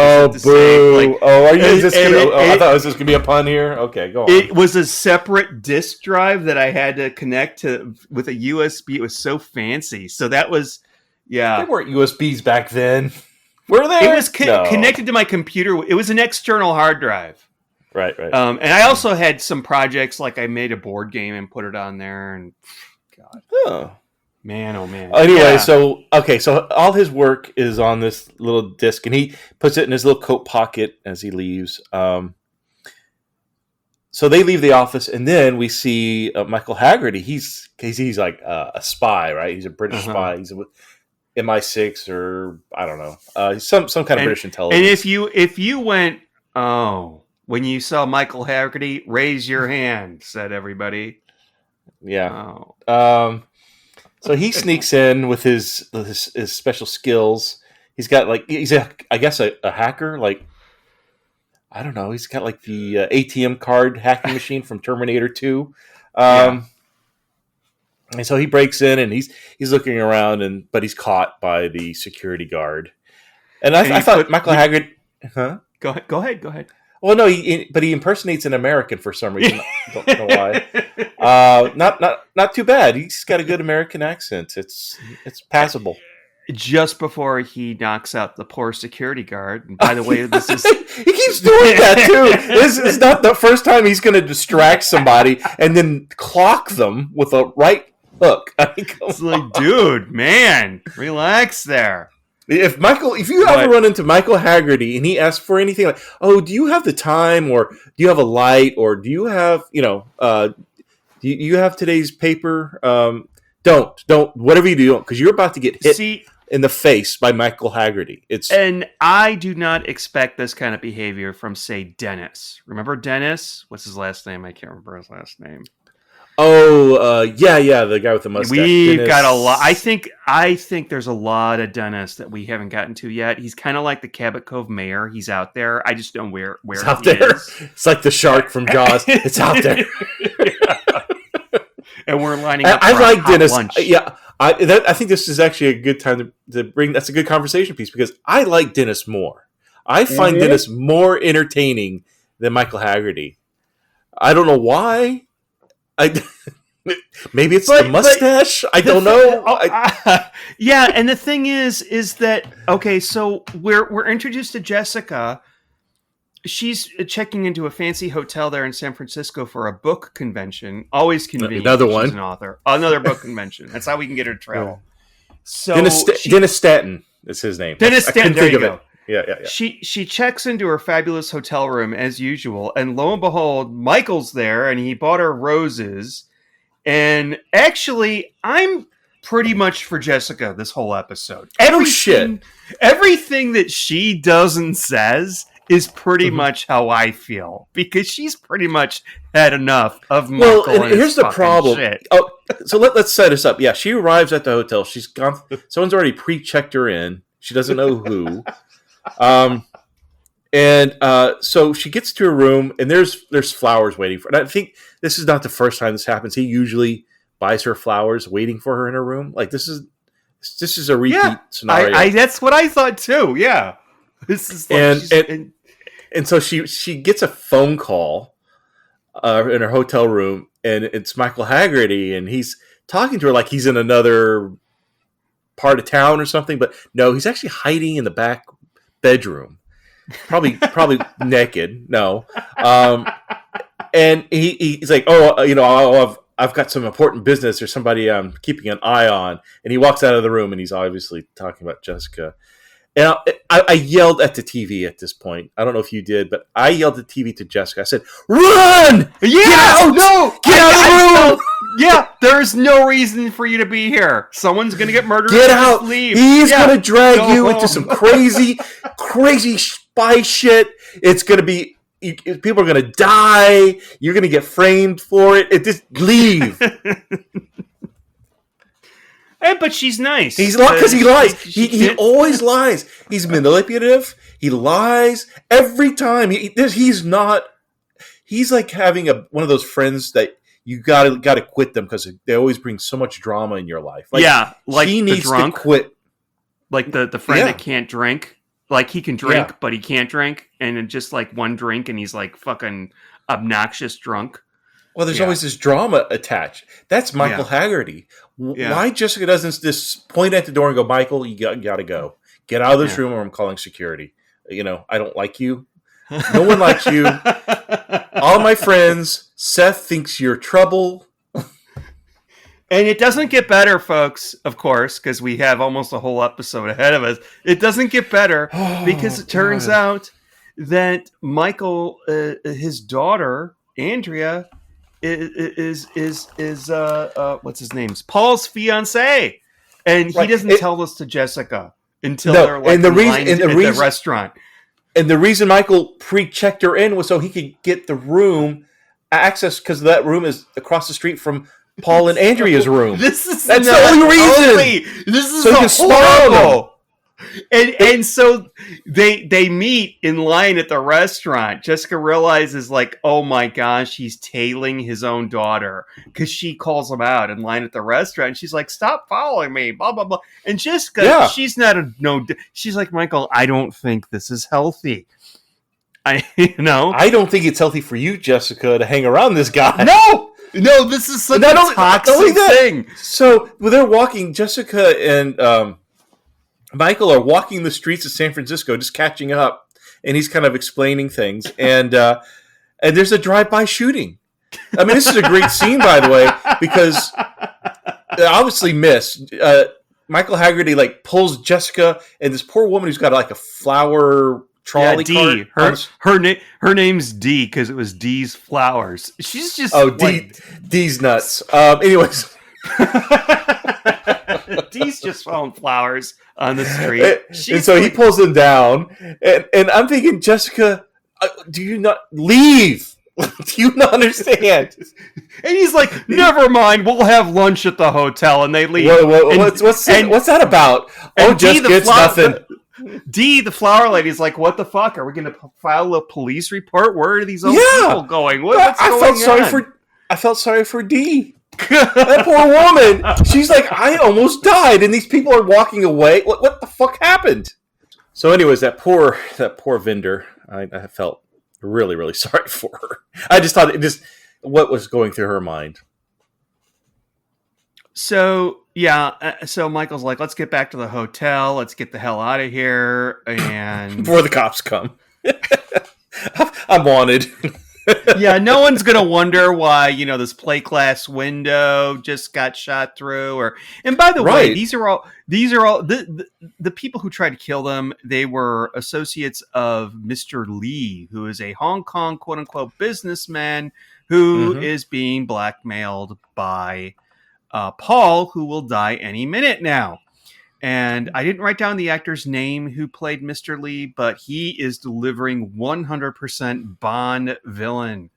boo! I thought this was gonna be a pun here. Okay, go on. It was a separate disk drive that I had to connect to with a USB. It was so fancy. So that was, There weren't USBs back then. Were there? It was connected to my computer. It was an external hard drive. Right. And I also had some projects, like I made a board game and put it on there. And God. Oh. Man, oh man. Anyway, so all his work is on this little disc, and he puts it in his little coat pocket as he leaves. So they leave the office, and then we see Michael Hagerty. He's like a spy, right? He's a British spy. He's with MI6 or I don't know, some kind of British intelligence. And if you went, when you saw Michael Hagerty, raise your hand, said everybody. Yeah. Oh. So he sneaks in with his special skills. He's got I guess a hacker. Like, I don't know. He's got like the ATM card hacking machine from Terminator 2. And so he breaks in and he's looking around but he's caught by the security guard. And I thought Michael Hagerty. Huh? Go ahead. Well, no, but he impersonates an American for some reason. I don't know why. Not too bad. He's got a good American accent. It's passable. Just before he knocks out the poor security guard. And by the way, this is he keeps doing that too. This is not the first time he's going to distract somebody and then clock them with a right hook. I mean, it's like, dude, man, relax there. If you ever run into Michael Hagerty and he asks for anything like, "Oh, do you have the time, or do you have a light, or do you have, do you have today's paper?" Don't whatever you do, because you're about to get hit in the face by Michael Hagerty. And I do not expect this kind of behavior from, say, Dennis. Remember Dennis? What's his last name? I can't remember his last name. Oh, yeah, the guy with the mustache. We've got a lot. I think there's a lot of Dennis that we haven't gotten to yet. He's kind of like the Cabot Cove mayor. He's out there. I just don't know where he's out there. Is. It's like the shark from Jaws. It's out there. and we're lining up. I for like a hot Dennis. lunch. Yeah, I think this is actually a good time to bring. That's a good conversation piece because I like Dennis more. I find Dennis more entertaining than Michael Hagerty. I don't know why. Maybe it's the mustache. I don't know. Yeah, and the thing is that okay? So we're introduced to Jessica. She's checking into a fancy hotel there in San Francisco for a book convention. Always convenient. Another She's one. an author. Another book convention. That's how we can get her to travel. So Dennis Stanton is his name. Dennis Stanton. There you go. Yeah. She checks into her fabulous hotel room as usual, and lo and behold, Michael's there, and he bought her roses. And actually, I'm pretty much for Jessica this whole episode. Shit! Everything that she does and says is pretty much how I feel because she's pretty much had enough of Michael. Well, and here's the problem. Shit. Oh, so let's set this up. Yeah, she arrives at the hotel. She's gone. Someone's already pre-checked her in. She doesn't know who. So she gets to her room, and there's flowers waiting for her. And I think this is not the first time this happens. He usually buys her flowers, waiting for her in her room. Like this is a repeat scenario. That's what I thought too. Yeah, this is like and so she gets a phone call in her hotel room, and it's Michael Hagerty, and he's talking to her like he's in another part of town or something. But no, he's actually hiding in the back bedroom, probably naked. No, and he's like, I've got some important business or somebody I'm keeping an eye on, and he walks out of the room, and he's obviously talking about Jessica. And I yelled at the TV at this point. I don't know if you did, but I yelled at the TV to Jessica. I said, "Run! Yeah! Get out! No! Get out of the room! Yeah, there's no reason for you to be here. Someone's going to get murdered. Get out! Leave. He's going to drag you home. into some crazy spy shit. It's going to be... People are going to die. You're going to get framed for it. Just leave." But she's nice. Because he lies. He always lies. He's manipulative. He lies every time. He's not. He's like having one of those friends that you gotta quit them because they always bring so much drama in your life. Like he needs the drunk, to quit. Like the friend that can't drink. Like he can drink, but he can't drink, and it just like one drink, and he's like fucking obnoxious drunk. Well, there's always this drama attached. That's Michael Hagerty. Why Jessica doesn't just point at the door and go, "Michael, you got to go. Get out of this room or I'm calling security. I don't like you. No one likes you. All my friends, Seth thinks you're trouble." And it doesn't get better, folks, of course, because we have almost a whole episode ahead of us. It doesn't get better because it turns out that Michael, his daughter, Andrea, is what's his name? Paul's fiance, and he doesn't tell this to Jessica until they're like at the restaurant. And the reason Michael pre-checked her in was so he could get the room access because that room is across the street from Paul and Andrea's room. That's the only reason. This is so horrible. And so they meet in line at the restaurant. Jessica realizes, like, oh my gosh, he's tailing his own daughter because she calls him out in line at the restaurant. She's like, "Stop following me!" Blah blah blah. And Jessica, she's she's like, "Michael, I don't think this is healthy. I don't think it's healthy for you, Jessica, to hang around this guy. No, this is such a toxic thing." So they're walking. Jessica and Michael are walking the streets of San Francisco, just catching up, and he's kind of explaining things. And there's a drive-by shooting. I mean, this is a great scene, by the way, because they obviously missed. Michael Hagerty pulls Jessica and this poor woman who's got a flower trolley cart. Her name's Dee because it was Dee's flowers. She's just Dee's nuts. Anyways. Dee's just throwing flowers on the street. And so he pulls them down. And I'm thinking, Jessica, do you not leave? Do you not understand? And he's like, "Never mind, we'll have lunch at the hotel," and they leave. What's that about? Oh, Jessica, it's nothing. Dee, the flower lady, is like, "What the fuck? Are we going to file a police report? Where are these old people going? What's going on?" I felt sorry for Dee. That poor woman. She's like, I almost died, and these people are walking away. What the fuck happened? So, anyways, that poor vendor. I felt really, really sorry for her. I just thought what was going through her mind. So yeah, so Michael's like, let's get back to the hotel. Let's get the hell out of here, and Before the cops come. I'm wanted. yeah, no one's gonna wonder why this plate glass window just got shot through. And by the way, Right. these are all the people who tried to kill them. They were associates of Mr. Lee, who is a Hong Kong quote unquote businessman who is being blackmailed by Paul, who will die any minute now. And I didn't write down the actor's name who played Mr. Lee, but he is delivering 100% Bond villain.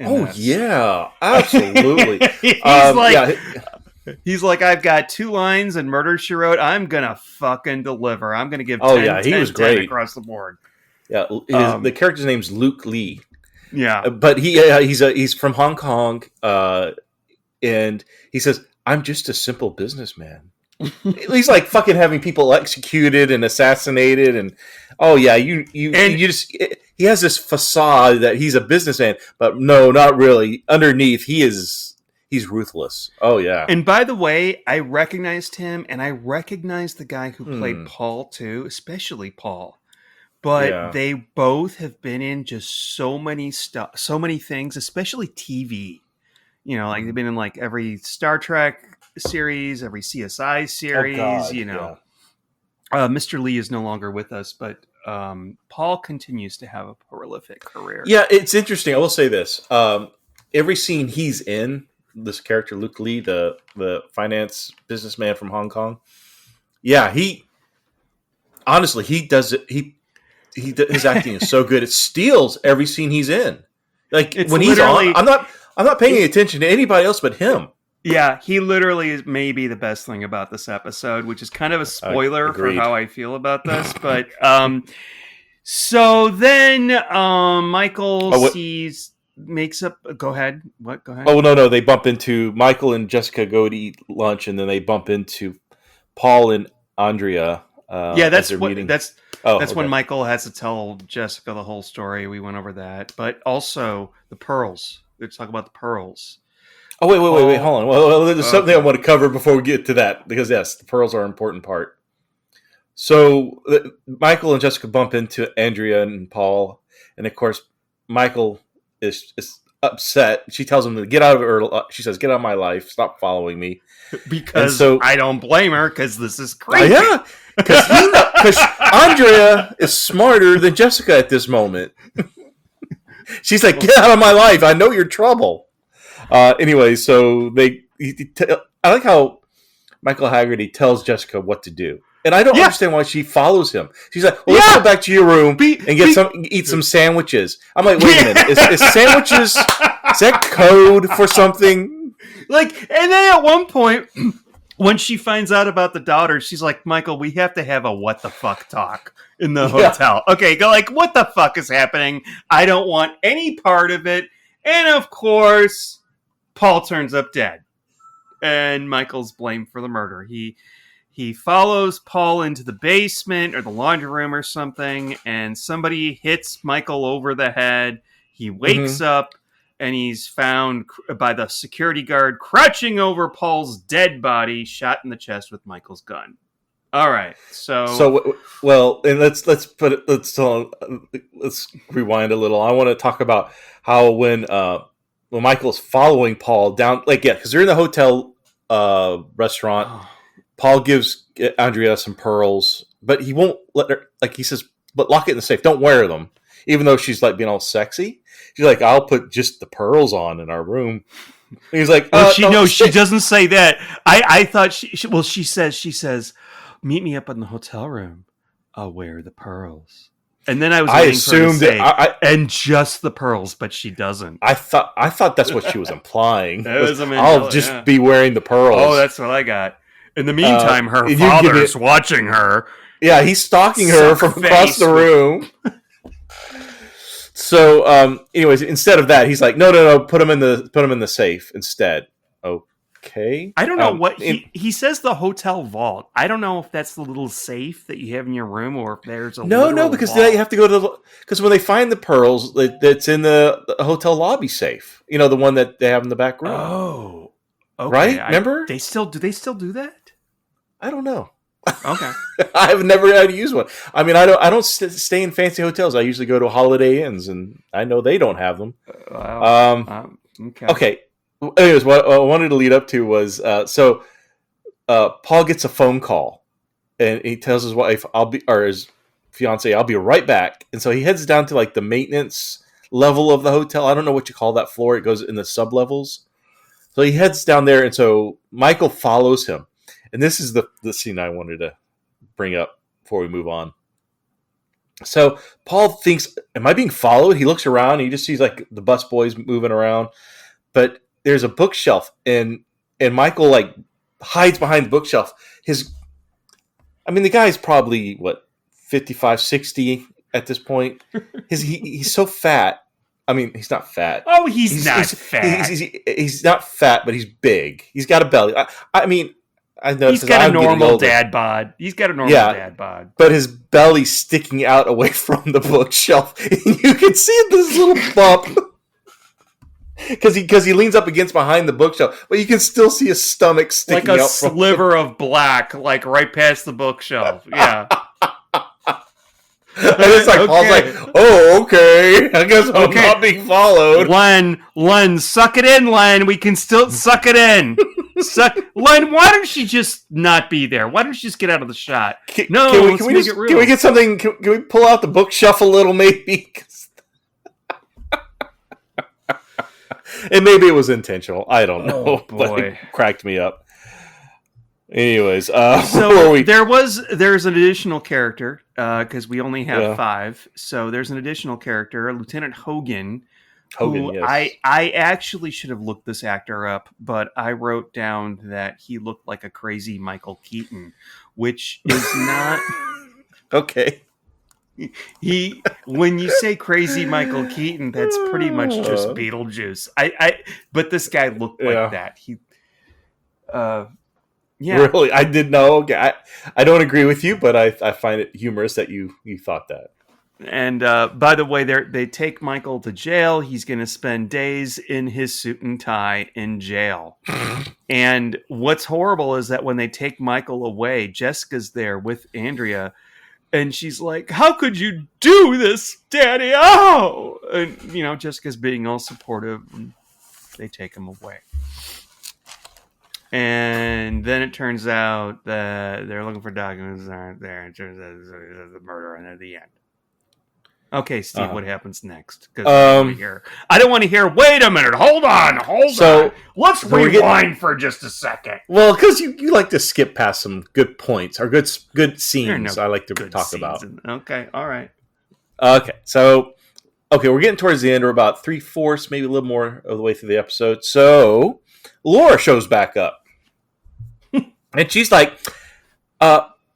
Oh, this. yeah. Absolutely. He's like, I've got 2 lines in Murder, She Wrote. I'm going to fucking deliver. I'm going to give 10, he 10, was 10 great across the board. Yeah, the character's name's Luke Lee. Yeah. But he's from Hong Kong, and he says, I'm just a simple businessman. He's like fucking having people executed and assassinated, and he has this facade that he's a businessman, but no, not really. Underneath, he's ruthless. Oh yeah. And by the way, I recognized him, and I recognized the guy who played Paul too, especially Paul. But they both have been in just so many things, especially TV. Like they've been in like every Star Trek series, every CSI series. Mr. Lee is no longer with us, but Paul continues to have a prolific career. Yeah, it's interesting. I will say this: every scene he's in, this character Luke Lee, the finance businessman from Hong Kong. Yeah, he does it. His acting is so good; it steals every scene he's in. Like when he's on, I'm not paying any attention to anybody else but him. Yeah, he literally is maybe the best thing about this episode, which is kind of a spoiler for how I feel about this. But so then Michael makes up. Go ahead. What? Go ahead. Oh no! They bump into Michael and Jessica go to eat lunch, and then they bump into Paul and Andrea. That's when Michael has to tell Jessica the whole story. We went over that, but also the pearls. Let's talk about the pearls. Oh, wait, hold on. Well, there's something I want to cover before we get to that, because, yes, the pearls are an important part. So, Michael and Jessica bump into Andrea and Paul, and, of course, Michael is upset. She tells him to get out of her. She says, get out of my life. Stop following me. Because I don't blame her, because this is crazy. Yeah, because Andrea is smarter than Jessica at this moment. She's like, get out of my life. I know you're trouble. Anyway, so I like how Michael Hagerty tells Jessica what to do. And I don't understand why she follows him. She's like, well, let's go back to your room and eat some sandwiches. I'm like, wait a minute. Is sandwiches, is that code for something? And then at one point, when she finds out about the daughter, she's like, Michael, we have to have a what the fuck talk in the hotel. Okay, go like, what the fuck is happening? I don't want any part of it. And of course, Paul turns up dead, and Michael's blamed for the murder. He follows Paul into the basement or the laundry room or something, and somebody hits Michael over the head. He wakes up, and he's found by the security guard crouching over Paul's dead body, shot in the chest with Michael's gun. All right, so well, and let's rewind a little. I want to talk about how when Michael's following Paul down, because they're in the hotel restaurant. Paul gives Andrea some pearls, but he won't let her. He says, "But lock it in the safe. Don't wear them." Even though she's being all sexy, she's like, "I'll put just the pearls on in our room." And he's like, she doesn't say that. I thought she says, meet me up in the hotel room. I'll wear the pearls. And then I was waiting for her to say, and just the pearls, but she doesn't. I thought that's what she was implying. I'll just be wearing the pearls. Oh, that's what I got. In the meantime, her father's watching her. Yeah, he's stalking her from across the room. So, anyways, instead of that, he's like, no, put him in the safe instead. Okay. I don't know what he says. The hotel vault. I don't know if that's the little safe that you have in your room, or if there's a no, because vault. you have to go to because when they find the pearls, that's in the hotel lobby safe. You know, the one that they have in the back room. Oh, okay. Right? Remember? They still do that? I don't know. Okay. I've never had to use one. I mean, I don't stay in fancy hotels. I usually go to Holiday Inns, and I know they don't have them. Okay. Okay. Anyways, what I wanted to lead up to was Paul gets a phone call, and he tells his wife, his fiance, I'll be right back. And so he heads down to like the maintenance level of the hotel. I don't know what you call that floor. It goes in the sub levels. So he heads down there, and so Michael follows him. And this is the scene I wanted to bring up before we move on. So Paul thinks, am I being followed? He looks around. He just sees like the bus boys moving around. But there's a bookshelf, and Michael like hides behind the bookshelf. The guy's probably, 55, 60 at this point. He's so fat. I mean, he's not fat. Oh, he's not fat. He's not fat, but he's big. He's got a belly. I know he's got a normal dad bod. He's got a normal dad bod. But his belly's sticking out away from the bookshelf. And you can see this little bump. Because he leans up against behind the bookshelf. But you can still see his stomach sticking out. Like a sliver of black, like right past the bookshelf. Yeah. And it's like, okay. Paul's like, oh, okay. I guess I'm not being followed. Len, suck it in, Len. We can still suck it in. Len, why don't you just not be there? Why don't you just get out of the shot? Can we get something? Can we pull out the bookshelf a little, maybe? And maybe it was intentional. I don't know. Oh, boy. But it cracked me up. Anyways, so there's an additional character because we only have 5. So there's an additional character, Lieutenant Hogan. Who yes. I actually should have looked this actor up, but I wrote down that he looked like a crazy Michael Keaton, which is not okay. When you say crazy Michael Keaton, that's pretty much just Beetlejuice. But this guy looked like that. Really, I did know. Okay, I don't agree with you, but I find it humorous that you thought that. And by the way, they take Michael to jail. He's going to spend days in his suit and tie in jail. And what's horrible is that when they take Michael away, Jessica's there with Andrea. And she's like, how could you do this, Daddy? Oh! And, Jessica's being all supportive. And they take him away. And then it turns out that they're looking for documents that aren't there. It turns out it's the murder and at the end. Okay, Steve, what happens next? Because I don't want to hear. Wait a minute, hold on. Let's rewind for just a second. Well, because you like to skip past some good points or good scenes. I like to talk about. Okay, all right. Okay, so we're getting towards the end. We're about 3/4, maybe a little more of the way through the episode. So Laura shows back up, and she's like,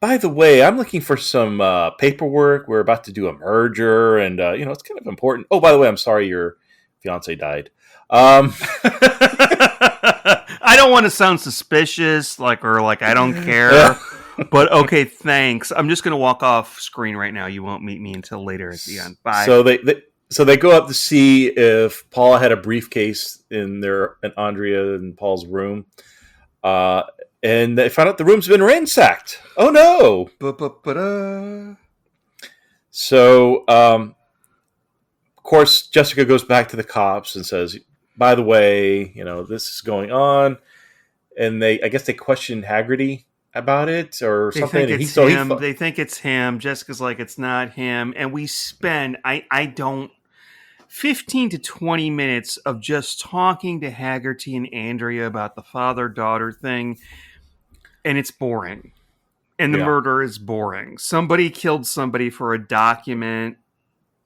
by the way, I'm looking for some paperwork. We're about to do a merger, and it's kind of important. Oh, by the way, I'm sorry your fiance died. I don't want to sound suspicious, or I don't care. But okay, thanks. I'm just going to walk off screen right now. You won't meet me until later at the end. Bye. So they go up to see if Paul had a briefcase in Andrea and Paul's room. And they found out the room's been ransacked. Oh, no. Ba-ba-ba-da. So, of course, Jessica goes back to the cops and says, by the way, this is going on. And I guess they question Hagerty about it or they something. Think it's him. They think it's him. Jessica's like, it's not him. And we spend, 15 to 20 minutes of just talking to Hagerty and Andrea about the father-daughter thing. And it's boring. And the murder is boring. Somebody killed somebody for a document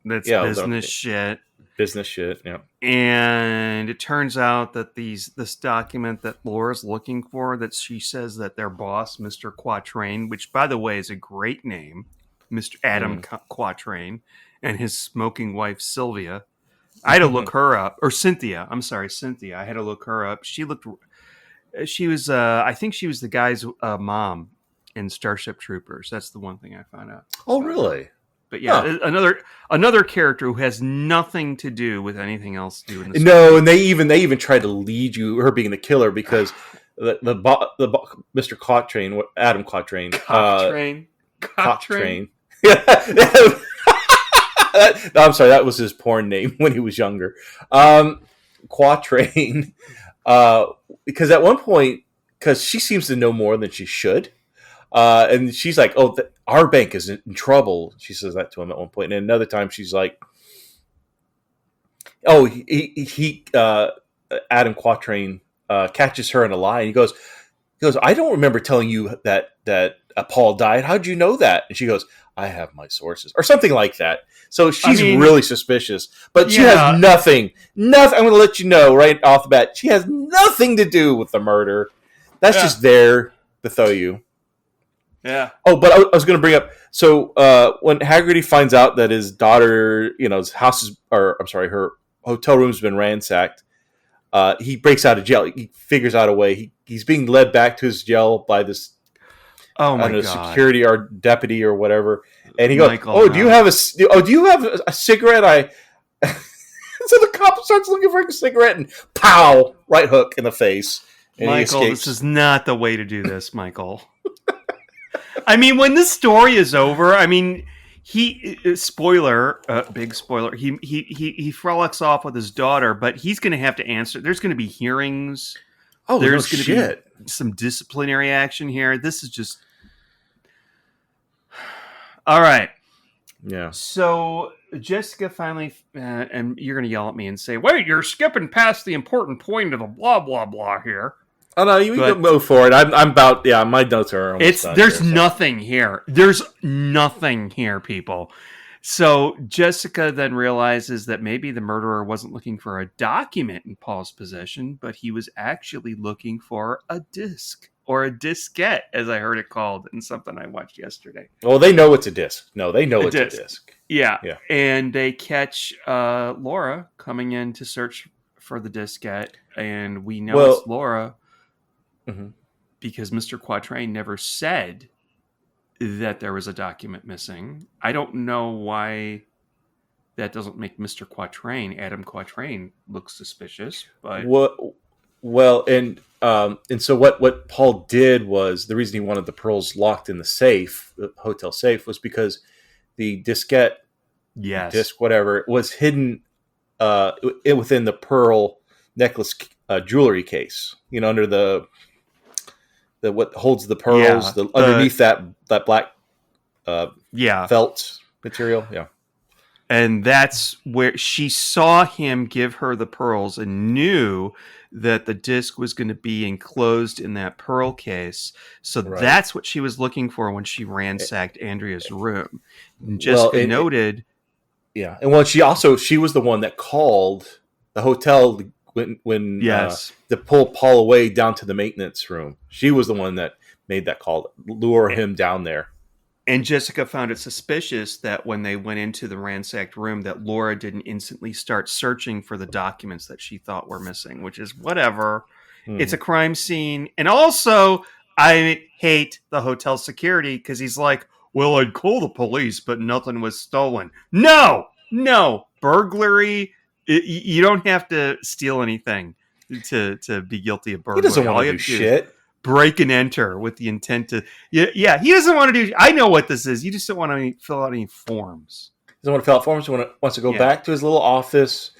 that's business shit. Business shit, yeah. And it turns out that this document that Laura's looking for, that she says that their boss, Mr. Quatrain, which, by the way, is a great name, Mr. Adam Quatrain, and his smoking wife, Sylvia. I had to look her up. Or Cynthia. I'm sorry, Cynthia. I had to look her up. She looked... She was, I think she was the guy's mom in Starship Troopers. That's the one thing I found out. Oh, really? But yeah, Huh. another character who has nothing to do with anything else to do in the No, story. and they even try to lead you her being the killer because Mr. Cochrane, Adam Cochrane, Cochrane. Cochrane. Yeah. No, I'm sorry, that was his porn name when he was younger. Quatrain, because at one point, because she seems to know more than she should, and she's like, "Oh, our bank is in trouble." She says that to him at one point, and another time she's like, "Oh, he Adam Quatrain catches her in a lie, and he goes, I don't remember telling you that Paul died. How'd you know that?" And she goes, "I have my sources," or something like that. So she's really suspicious, but she has nothing. I'm going to let you know right off the bat. She has nothing to do with the murder. That's just there to throw you. Yeah. Oh, but I was going to bring up. So when Hagerty finds out that his daughter, his house is, or I'm sorry, her hotel room's been ransacked, he breaks out of jail. He figures out a way. He's being led back to his jail by this, security or deputy or whatever. And he goes, Michael, do you have a cigarette? So the cop starts looking for a cigarette and pow, right hook in the face. And Michael, this is not the way to do this, Michael. I mean, when this story is over, I mean, spoiler, big spoiler. He frolics off with his daughter, but he's going to have to answer. There's going to be hearings. Oh, there's going to be some disciplinary action here. This is just all right. Yeah. So Jessica finally, and you're going to yell at me and say, "Wait, you're skipping past the important point of the blah blah blah here." Oh no, you can move forward. I'm about my notes are almost done. There's nothing here. There's nothing here, people. So Jessica then realizes that maybe the murderer wasn't looking for a document in Paul's possession, but he was actually looking for a disc or a diskette, as I heard it called in something I watched yesterday. Well, they know it's a disc. No, they know it's a disc. Yeah. And they catch Laura coming in to search for the diskette, and we know it's Laura. Mm-hmm. Because Mr. Quatrain never said that there was a document missing. I don't know why that doesn't make Mr. Quatrain, Adam Quatrain, look suspicious. But and so what Paul did was, the reason he wanted the pearls locked in the safe, the hotel safe, was because the diskette, disc, whatever, was hidden within the pearl necklace jewelry case. Under the what holds the pearls, underneath that black felt material. Yeah. And that's where she saw him give her the pearls and knew that the disc was going to be enclosed in that pearl case. So that's what she was looking for when she ransacked Andrea's room. And Jessica noted. Yeah. And she was the one that called the hotel when to pull Paul away down to the maintenance room. She was the one that made that call, lure him down there. And Jessica found it suspicious that when they went into the ransacked room, that Laura didn't instantly start searching for the documents that she thought were missing, which is whatever. It's a crime scene. And also, I hate the hotel security because he's like, "Well, I'd call the police, but nothing was stolen." No, burglary. You don't have to steal anything to be guilty of burglary. He doesn't want to do shit. Break and enter with the intent to... Yeah, he doesn't want to do... I know what this is. You just don't want to fill out any forms. He doesn't want to fill out forms. He wants to go back to his little office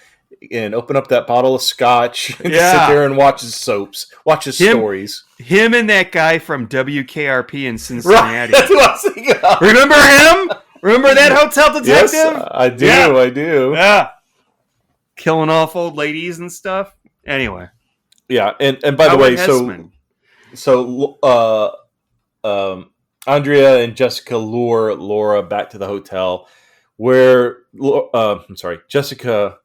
and open up that bottle of scotch and sit there and watch his soaps, watch his stories. Him and that guy from WKRP in Cincinnati. Right, that's what I was thinking of. Remember him? Remember that hotel detective? Yes, I do. Yeah. I do. Yeah. Killing off old ladies and stuff. Anyway. Yeah, and by the way, so Andrea and Jessica lure Laura back to the hotel, where Jessica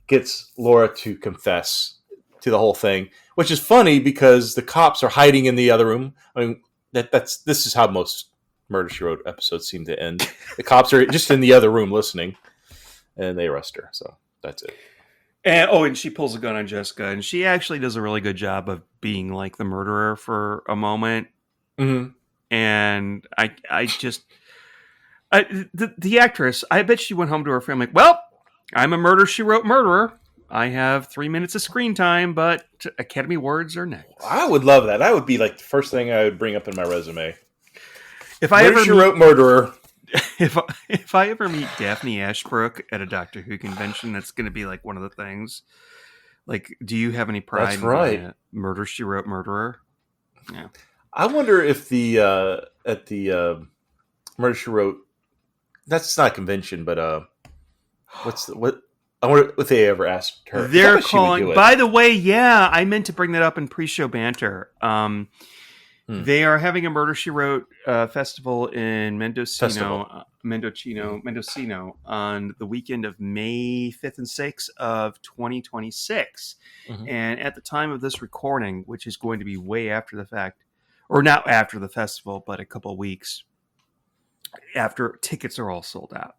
gets Laura to confess to the whole thing, which is funny because the cops are hiding in the other room. I mean, this is how most Murder, She Wrote episodes seem to end. The cops are just in the other room listening, and they arrest her. So that's it. And she pulls a gun on Jessica, and she actually does a really good job of being like the murderer for a moment. Mm-hmm. And the actress, I bet she went home to her family like, well, I'm a Murder, She Wrote murderer. I have 3 minutes of screen time, but Academy Awards are next. I would love that. That would be like the first thing I would bring up in my resume. If I ever She wrote murderer. If I ever meet Daphne Ashbrook at a Doctor Who convention, that's going to be like one of the things. Like, do you have any pride? That's right. In Murder, She Wrote murderer. Yeah. I wonder if at the Murder She Wrote. That's not a convention, but what? I wonder if they ever asked her. They're calling. By the way, yeah, I meant to bring that up in pre-show banter. They are having a Murder She Wrote festival in Mendocino on the weekend of May 5th and 6th of 2026. Mm-hmm. And at the time of this recording, which is going to be way after the fact, or not after the festival, but a couple of weeks after, tickets are all sold out.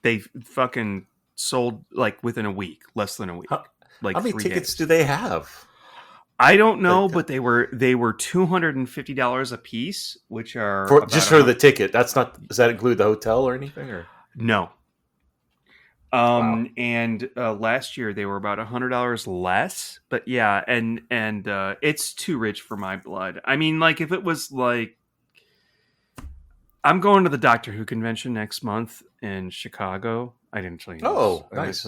They fucking sold like within a week, less than a week. How many 3 tickets days. do they have? I don't know, but they were $250 a piece, which are just for the ticket. That's not. Does that include the hotel or anything? Or no. Wow. And last year they were about $100 less, but yeah, and it's too rich for my blood. I mean, like if it was like, I'm going to the Doctor Who convention next month in Chicago. I didn't tell you. Oh, nice.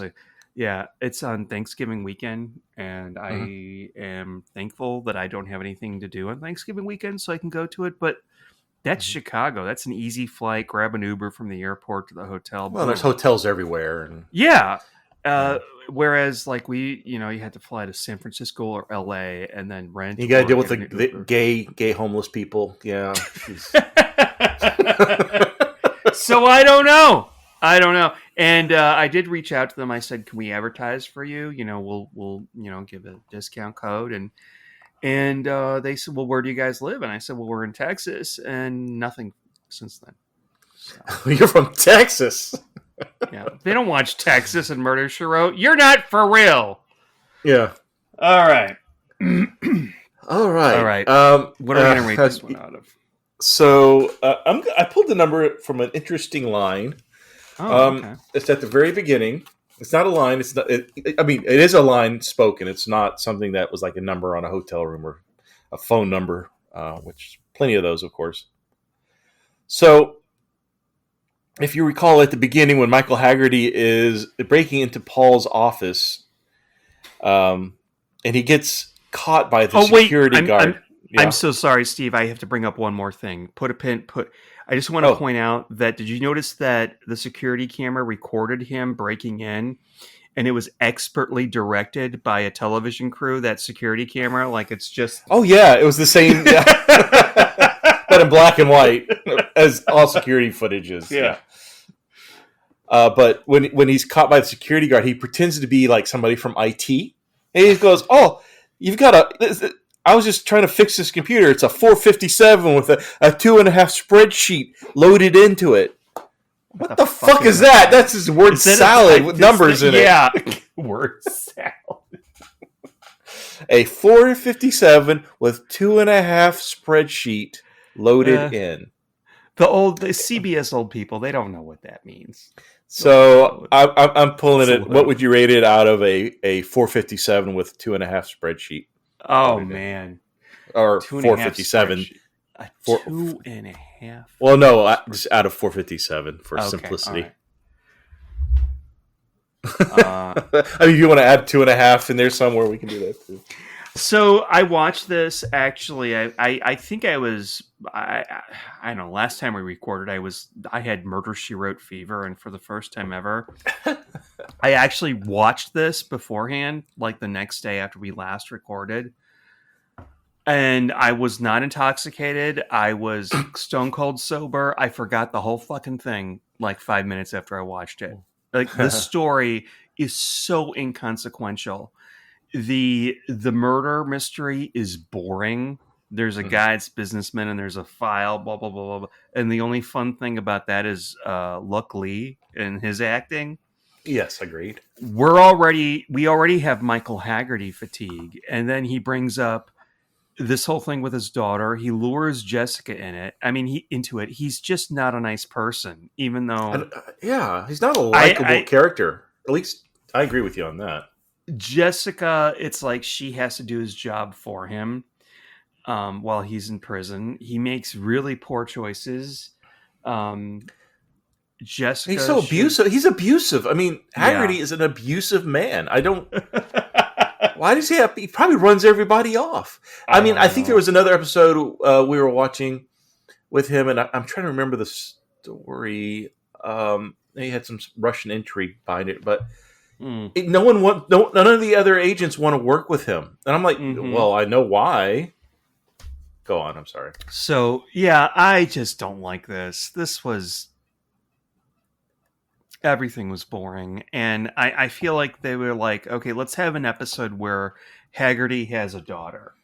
Yeah, it's on Thanksgiving weekend, and I am thankful that I don't have anything to do on Thanksgiving weekend, so I can go to it. But that's Chicago. That's an easy flight. Grab an Uber from the airport to the hotel. Well, there's hotels everywhere. And yeah. Whereas, like you had to fly to San Francisco or LA and then rent. You got to deal with the gay homeless people. Yeah. So I don't know. And I did reach out to them. I said, "Can we advertise for you? We'll give a discount code." And they said, "Well, where do you guys live?" And I said, "Well, we're in Texas," and nothing since then. So, you're from Texas. Yeah, they don't watch Texas and Murder, She Wrote. You're not for real. Yeah. All right. All right. What are we going to rate this one out of? So I pulled the number from an interesting line. Oh, okay. It's at the very beginning. It's not a line. It's not. It is a line spoken. It's not something that was like a number on a hotel room or a phone number, which plenty of those, of course. So, if you recall at the beginning when Michael Hagerty is breaking into Paul's office, and he gets caught by the security guard. I'm so sorry, Steve. I have to bring up one more thing. I just want to point out that, did you notice that the security camera recorded him breaking in, and it was expertly directed by a television crew, that security camera? Like, it's just... Oh, yeah. It was the same, but in black and white, as all security footage is. Yeah. But when he's caught by the security guard, he pretends to be like somebody from IT. And he goes, "Oh, you've got I was just trying to fix this computer. It's a 457 with a 2.5 spreadsheet loaded into it." What the fuck is that? That's his word salad with numbers in it. Yeah, word salad. A 457 with 2.5 spreadsheet loaded in. The CBS old people, they don't know what that means. So I'm pulling it. What would you rate it out of a 457 with 2.5 spreadsheet? Oh, man. Or 457. 2.5. Well, no, just out of 457 for simplicity. Right. I mean, if you want to add 2.5 in there somewhere, we can do that too. So I watched this, actually. I think I don't know, last time we recorded, I had Murder, She Wrote fever, and for the first time ever, I actually watched this beforehand, like the next day after we last recorded. And I was not intoxicated. I was stone cold sober. I forgot the whole fucking thing like 5 minutes after I watched it. Like, the story is so inconsequential. The murder mystery is boring. There's a guy that's businessman and there's a file, blah, blah, blah, blah, blah. And the only fun thing about that is Luck Lee and his acting. Yes, agreed. We already have Michael Hagerty fatigue, and then he brings up this whole thing with his daughter. He lures Jessica into it. He's just not a nice person, even though Yeah, he's not a likable character. At least I agree with you on that. Jessica, it's like she has to do his job for him while he's in prison. He makes really poor choices. Jessica, he's so abusive. He's abusive. I mean, Hagerty is an abusive man. I don't. Why does he have? He probably runs everybody off. I think there was another episode we were watching with him, and I'm trying to remember the story. He had some Russian intrigue behind it, but none of the other agents want to work with him, and I'm like, well, I know why. Go on. I'm sorry. So yeah, I just don't like this. This was. Everything was boring, and I feel like they were like, okay, let's have an episode where Hagerty has a daughter.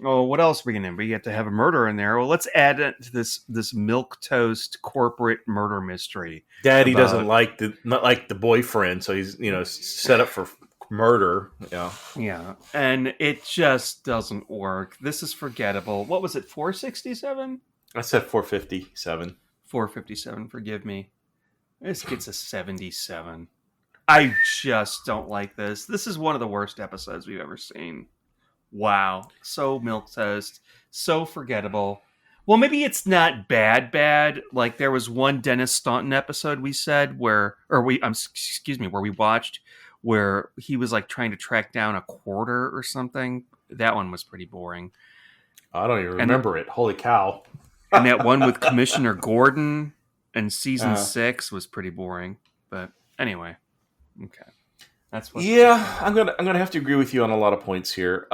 Oh, what else are we gonna? We get to have a murder in there. Well, let's add it to this milquetoast corporate murder mystery. Daddy doesn't like the boyfriend, so he's set up for murder. Yeah, and it just doesn't work. This is forgettable. What was it? 467? I said 457. 457. Forgive me. This gets a 77. I just don't like this. This is one of the worst episodes we've ever seen. Wow. So milquetoast. So forgettable. Well, maybe it's not bad. Like there was one Dennis Staunton episode we watched where he was like trying to track down a quarter or something. That one was pretty boring. I don't even remember it. Holy cow. And that one with Commissioner Gordon and season 6 was pretty boring, but anyway, okay, that's what. Yeah, I'm gonna have to agree with you on a lot of points here.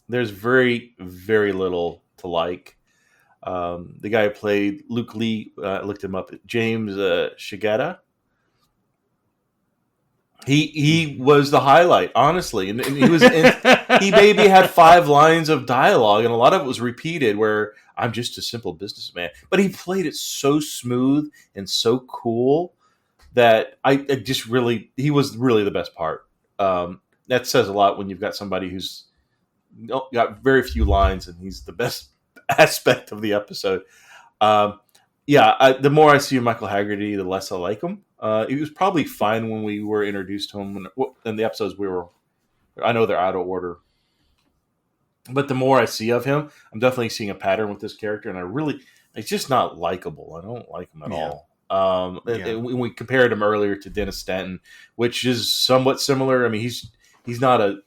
There's very, very little to like. The guy who played Luke Lee, I looked him up. James Shigeta. He was the highlight, honestly, and he was. He maybe had 5 lines of dialogue, and a lot of it was repeated. Where I'm just a simple businessman, but he played it so smooth and so cool that he was really the best part. That says a lot when you've got somebody who's got very few lines and he's the best aspect of the episode. The more I see Michael Hagerty, the less I like him. He was probably fine when we were introduced to him in the episodes I know they're out of order. But the more I see of him, I'm definitely seeing a pattern with this character, and it's just not likable. I don't like him at all. When we compared him earlier to Dennis Stanton, which is somewhat similar. I mean, he's not a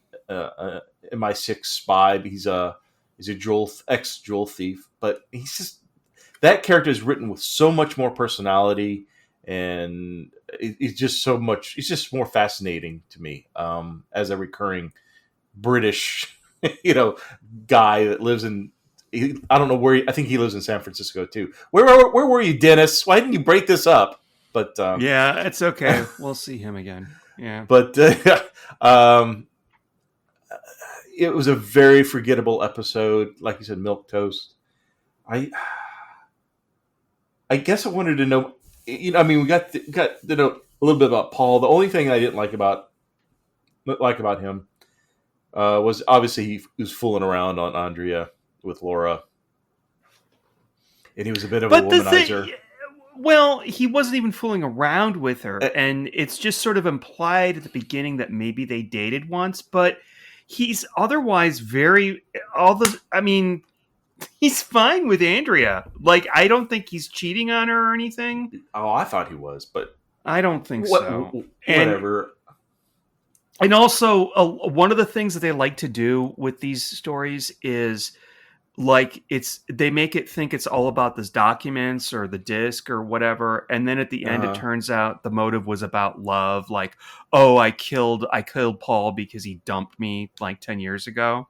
MI6 spy. He's a ex-jewel thief, but he's just that character is written with so much more personality, and he's just so much. He's just more fascinating to me as a recurring British. Guy that lives in, I don't know where, I think he lives in San Francisco too. Where were you, Dennis? Why didn't you break this up? But yeah, it's okay. We'll see him again. Yeah. But it was a very forgettable episode. Like you said, milquetoast. I guess I wanted to know, we got to know a little bit about Paul. The only thing I didn't like about him was obviously he was fooling around on Andrea with Laura, and he was a bit of a womanizer. Well, he wasn't even fooling around with her, and it's just sort of implied at the beginning that maybe they dated once, but he's otherwise he's fine with Andrea. Like, I don't think he's cheating on her or anything. Oh, I thought he was, but I don't think so. Whatever. And also, one of the things that they like to do with these stories is, like, they make it think it's all about this documents or the disc or whatever, and then at the end it turns out the motive was about love. Like, oh, I killed Paul because he dumped me like 10 years ago.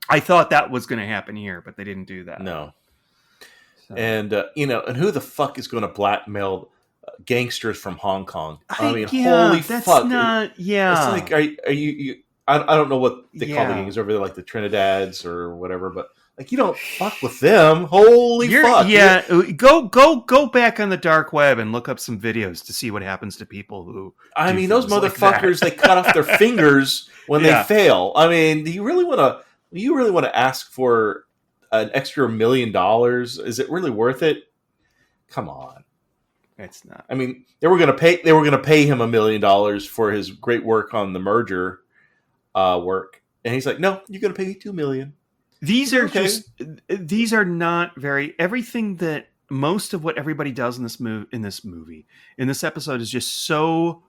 I thought that was going to happen here, but they didn't do that. No. So. And and who the fuck is going to blackmail gangsters from Hong Kong? Holy fuck! Not, yeah. It's like, are you? I don't know what they call the Yeah. gangs over there, like the Trinidads or whatever, but like you don't fuck with them. Holy fuck! Yeah, go back on the dark web and look up some videos to see what happens to people who. I do mean, those things like motherfuckers, that. they cut off their fingers when Yeah. they fail. I mean, do you really want to? You really want to ask for an extra $1 million? Is it really worth it? Come on. It's not. I mean, they were going to pay him $1 million for his great work on the merger work, and he's like, "No, you're going to pay me $2 million." These are Okay. these are not very. Everything that most of what everybody does in this episode is just so,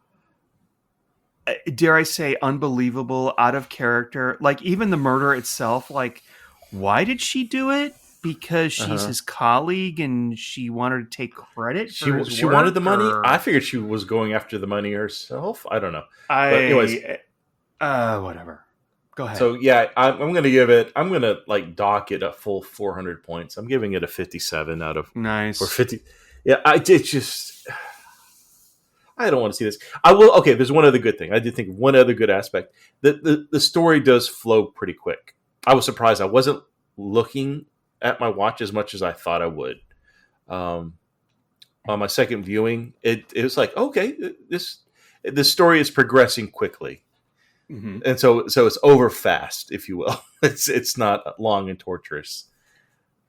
dare I say, unbelievable, out of character. Like even the murder itself. Like, why did she do it? Because she's his colleague and she wanted to take credit. She for his she work, wanted the money. or- I figured she was going after the money herself. I don't know. anyways, whatever. Go ahead. So yeah, I'm going to give it. I'm going to like dock it a full 400 points. I'm giving it a 57 out of nice. or 50. Yeah, I did just. I don't want to see this. I will. Okay, there's one other good thing. I did think one other good aspect. The story does flow pretty quick. I was surprised. I wasn't looking at my watch as much as I thought I would. On my second viewing, it was like, okay, this story is progressing quickly. Mm-hmm. And so it's over fast, if you will. It's not long and torturous.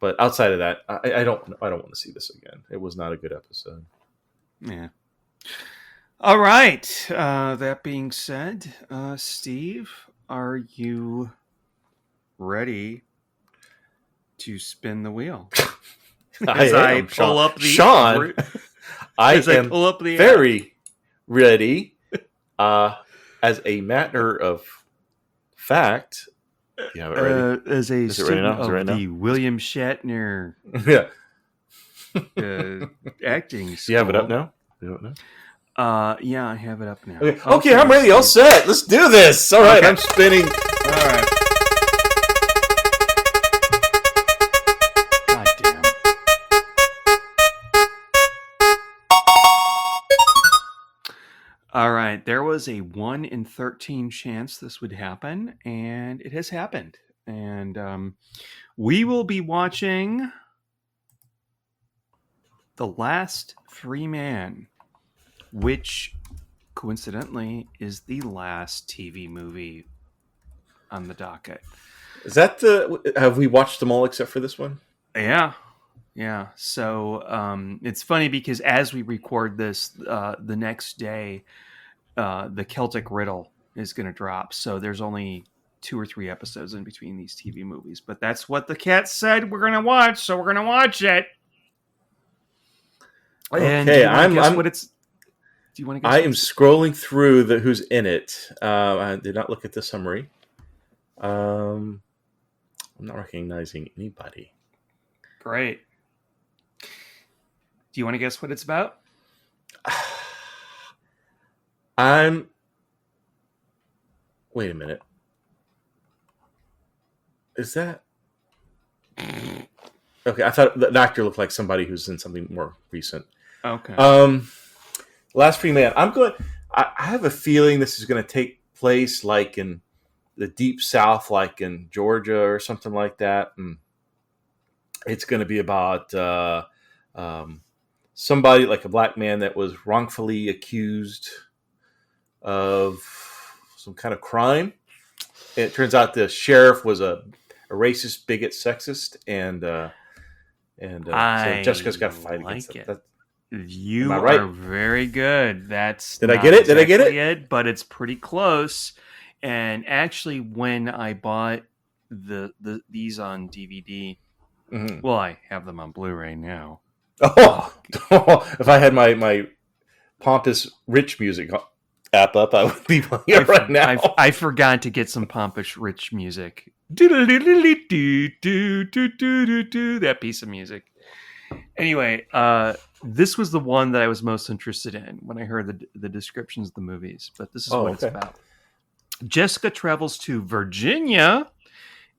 But outside of that, I don't want to see this again. It was not a good episode. Yeah. All right. That being said, Steve, are you ready to spin the wheel? As I am, pull Sean. up the Sean, I as I am pull up the very ready. As a matter of fact, you have it ready. as a Is it ready student now? Is it of ready now? the William Shatner Yeah. acting Do you have it up school. now? Do you have it now? Yeah, I have it up now. Okay, I'm ready. All set. Let's do this. All right, Okay. I'm spinning. All right. God damn. All right, there was a 1 in 13 chance this would happen, and it has happened. And we will be watching The Last Free Man, which coincidentally is the last TV movie on the docket. Is that have we watched them all except for this one? Yeah. So it's funny because as we record this, the next day, the Celtic Riddle is going to drop. So there's only 2 or 3 episodes in between these TV movies. But that's what the cat said we're going to watch. So we're going to watch it. And Okay, do you wanna I'm. guess what it's. Do you want to guess? I am scrolling through who's in it. I did not look at the summary. I'm not recognizing anybody. Great. Do you want to guess what it's about? Wait a minute. Is that? Okay, I thought the actor looked like somebody who's in something more recent. Okay. Last Free Man. I have a feeling this is going to take place like in the deep South, like in Georgia or something like that. And it's going to be about somebody, like a black man that was wrongfully accused of some kind of crime. And it turns out the sheriff was a racist, bigot, sexist, and so Jessica's got to fight against it. that. You Am I right? are very good. That's Did I not get it? Did I get it? exactly but it's pretty close. And actually, when I bought these on DVD, Mm-hmm. well, I have them on Blu-ray now. Oh, if I had my pompous rich music app up, I would be playing it right now. I forgot to get some pompous rich music. That piece of music. Anyway, this was the one that I was most interested in when I heard the descriptions of the movies. But this is what it's about. Jessica travels to Virginia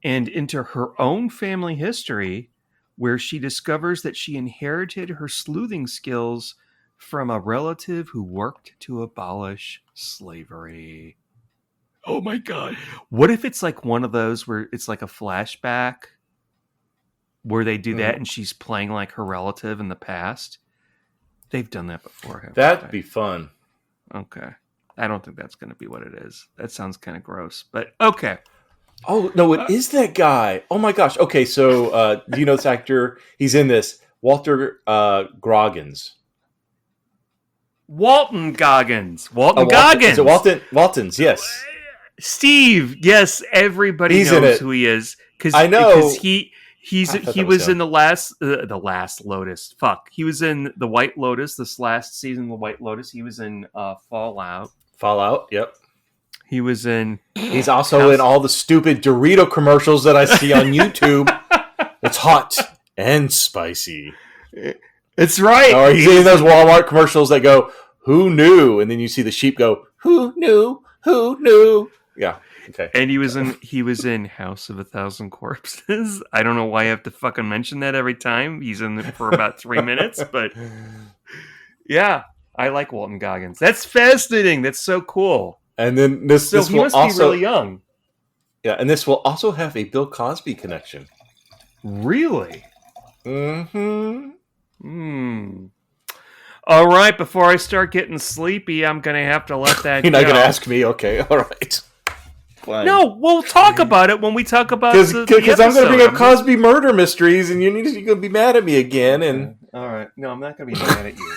and into her own family history, where she discovers that she inherited her sleuthing skills from a relative who worked to abolish slavery. Oh my god! What if it's like one of those where it's like a flashback, where they do that and she's playing like her relative in the past? They've done that before. Haven't That'd they? be fun. Okay. I don't think that's going to be what it is. That sounds kind of gross, but okay. Oh, no, it is that guy. Oh, my gosh. Okay, so do you know this actor? He's in this. Walter Goggins. Walton Goggins. Walton, Goggins. is it Waltons, yes. Steve. Yes, everybody He's in knows it. who he is. I know. Because he thought he that was was him. in the last Lotus. Fuck. He was in the White Lotus, this last season of the White Lotus. He was in Fallout. Fallout, yep. He was in... He's also in all the stupid Dorito commercials that I see on YouTube. It's hot and spicy. It's right. Or he's in those Walmart commercials that go, "Who knew?" And then you see the sheep go, "Who knew? Who knew?" Yeah. Okay. And he was in House of a Thousand Corpses. I don't know why I have to fucking mention that every time. He's in it for about 3 minutes, but yeah, I like Walton Goggins. That's fascinating. That's so cool. And then this He will must also be really young. Yeah, and this will also have a Bill Cosby connection. Really? Mm-hmm. All right, before I start getting sleepy, I'm going to have to let that You're not go. going to ask me? Okay, all right. Fine. No, we'll talk about it when we talk about Because the I'm going to bring up episode. Cosby murder mysteries, and you're going to be mad at me again. And All right. No, I'm not going to be mad at you.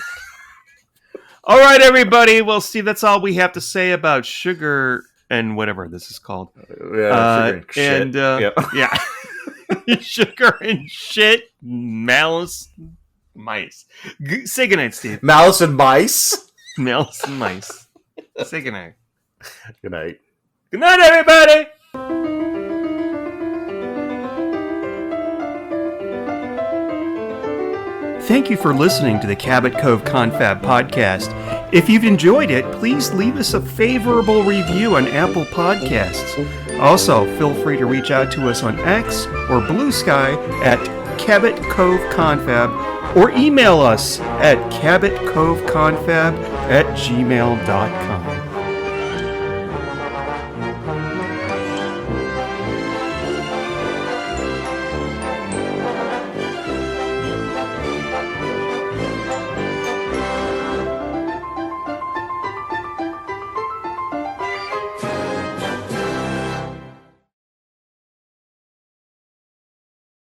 All right, everybody. Well, Steve, that's all we have to say about sugar and whatever this is called. sugar and shit. And Yep. yeah. Sugar and shit, malice, mice. Say goodnight, Steve. Malice and mice. Malice and mice. Say goodnight. Good night. Good night, everybody. Thank you for listening to the Cabot Cove Confab podcast. If you've enjoyed it, please leave us a favorable review on Apple Podcasts. Also, feel free to reach out to us on X or Blue Sky at Cabot Cove Confab or email us at cabotcoveconfab@gmail.com.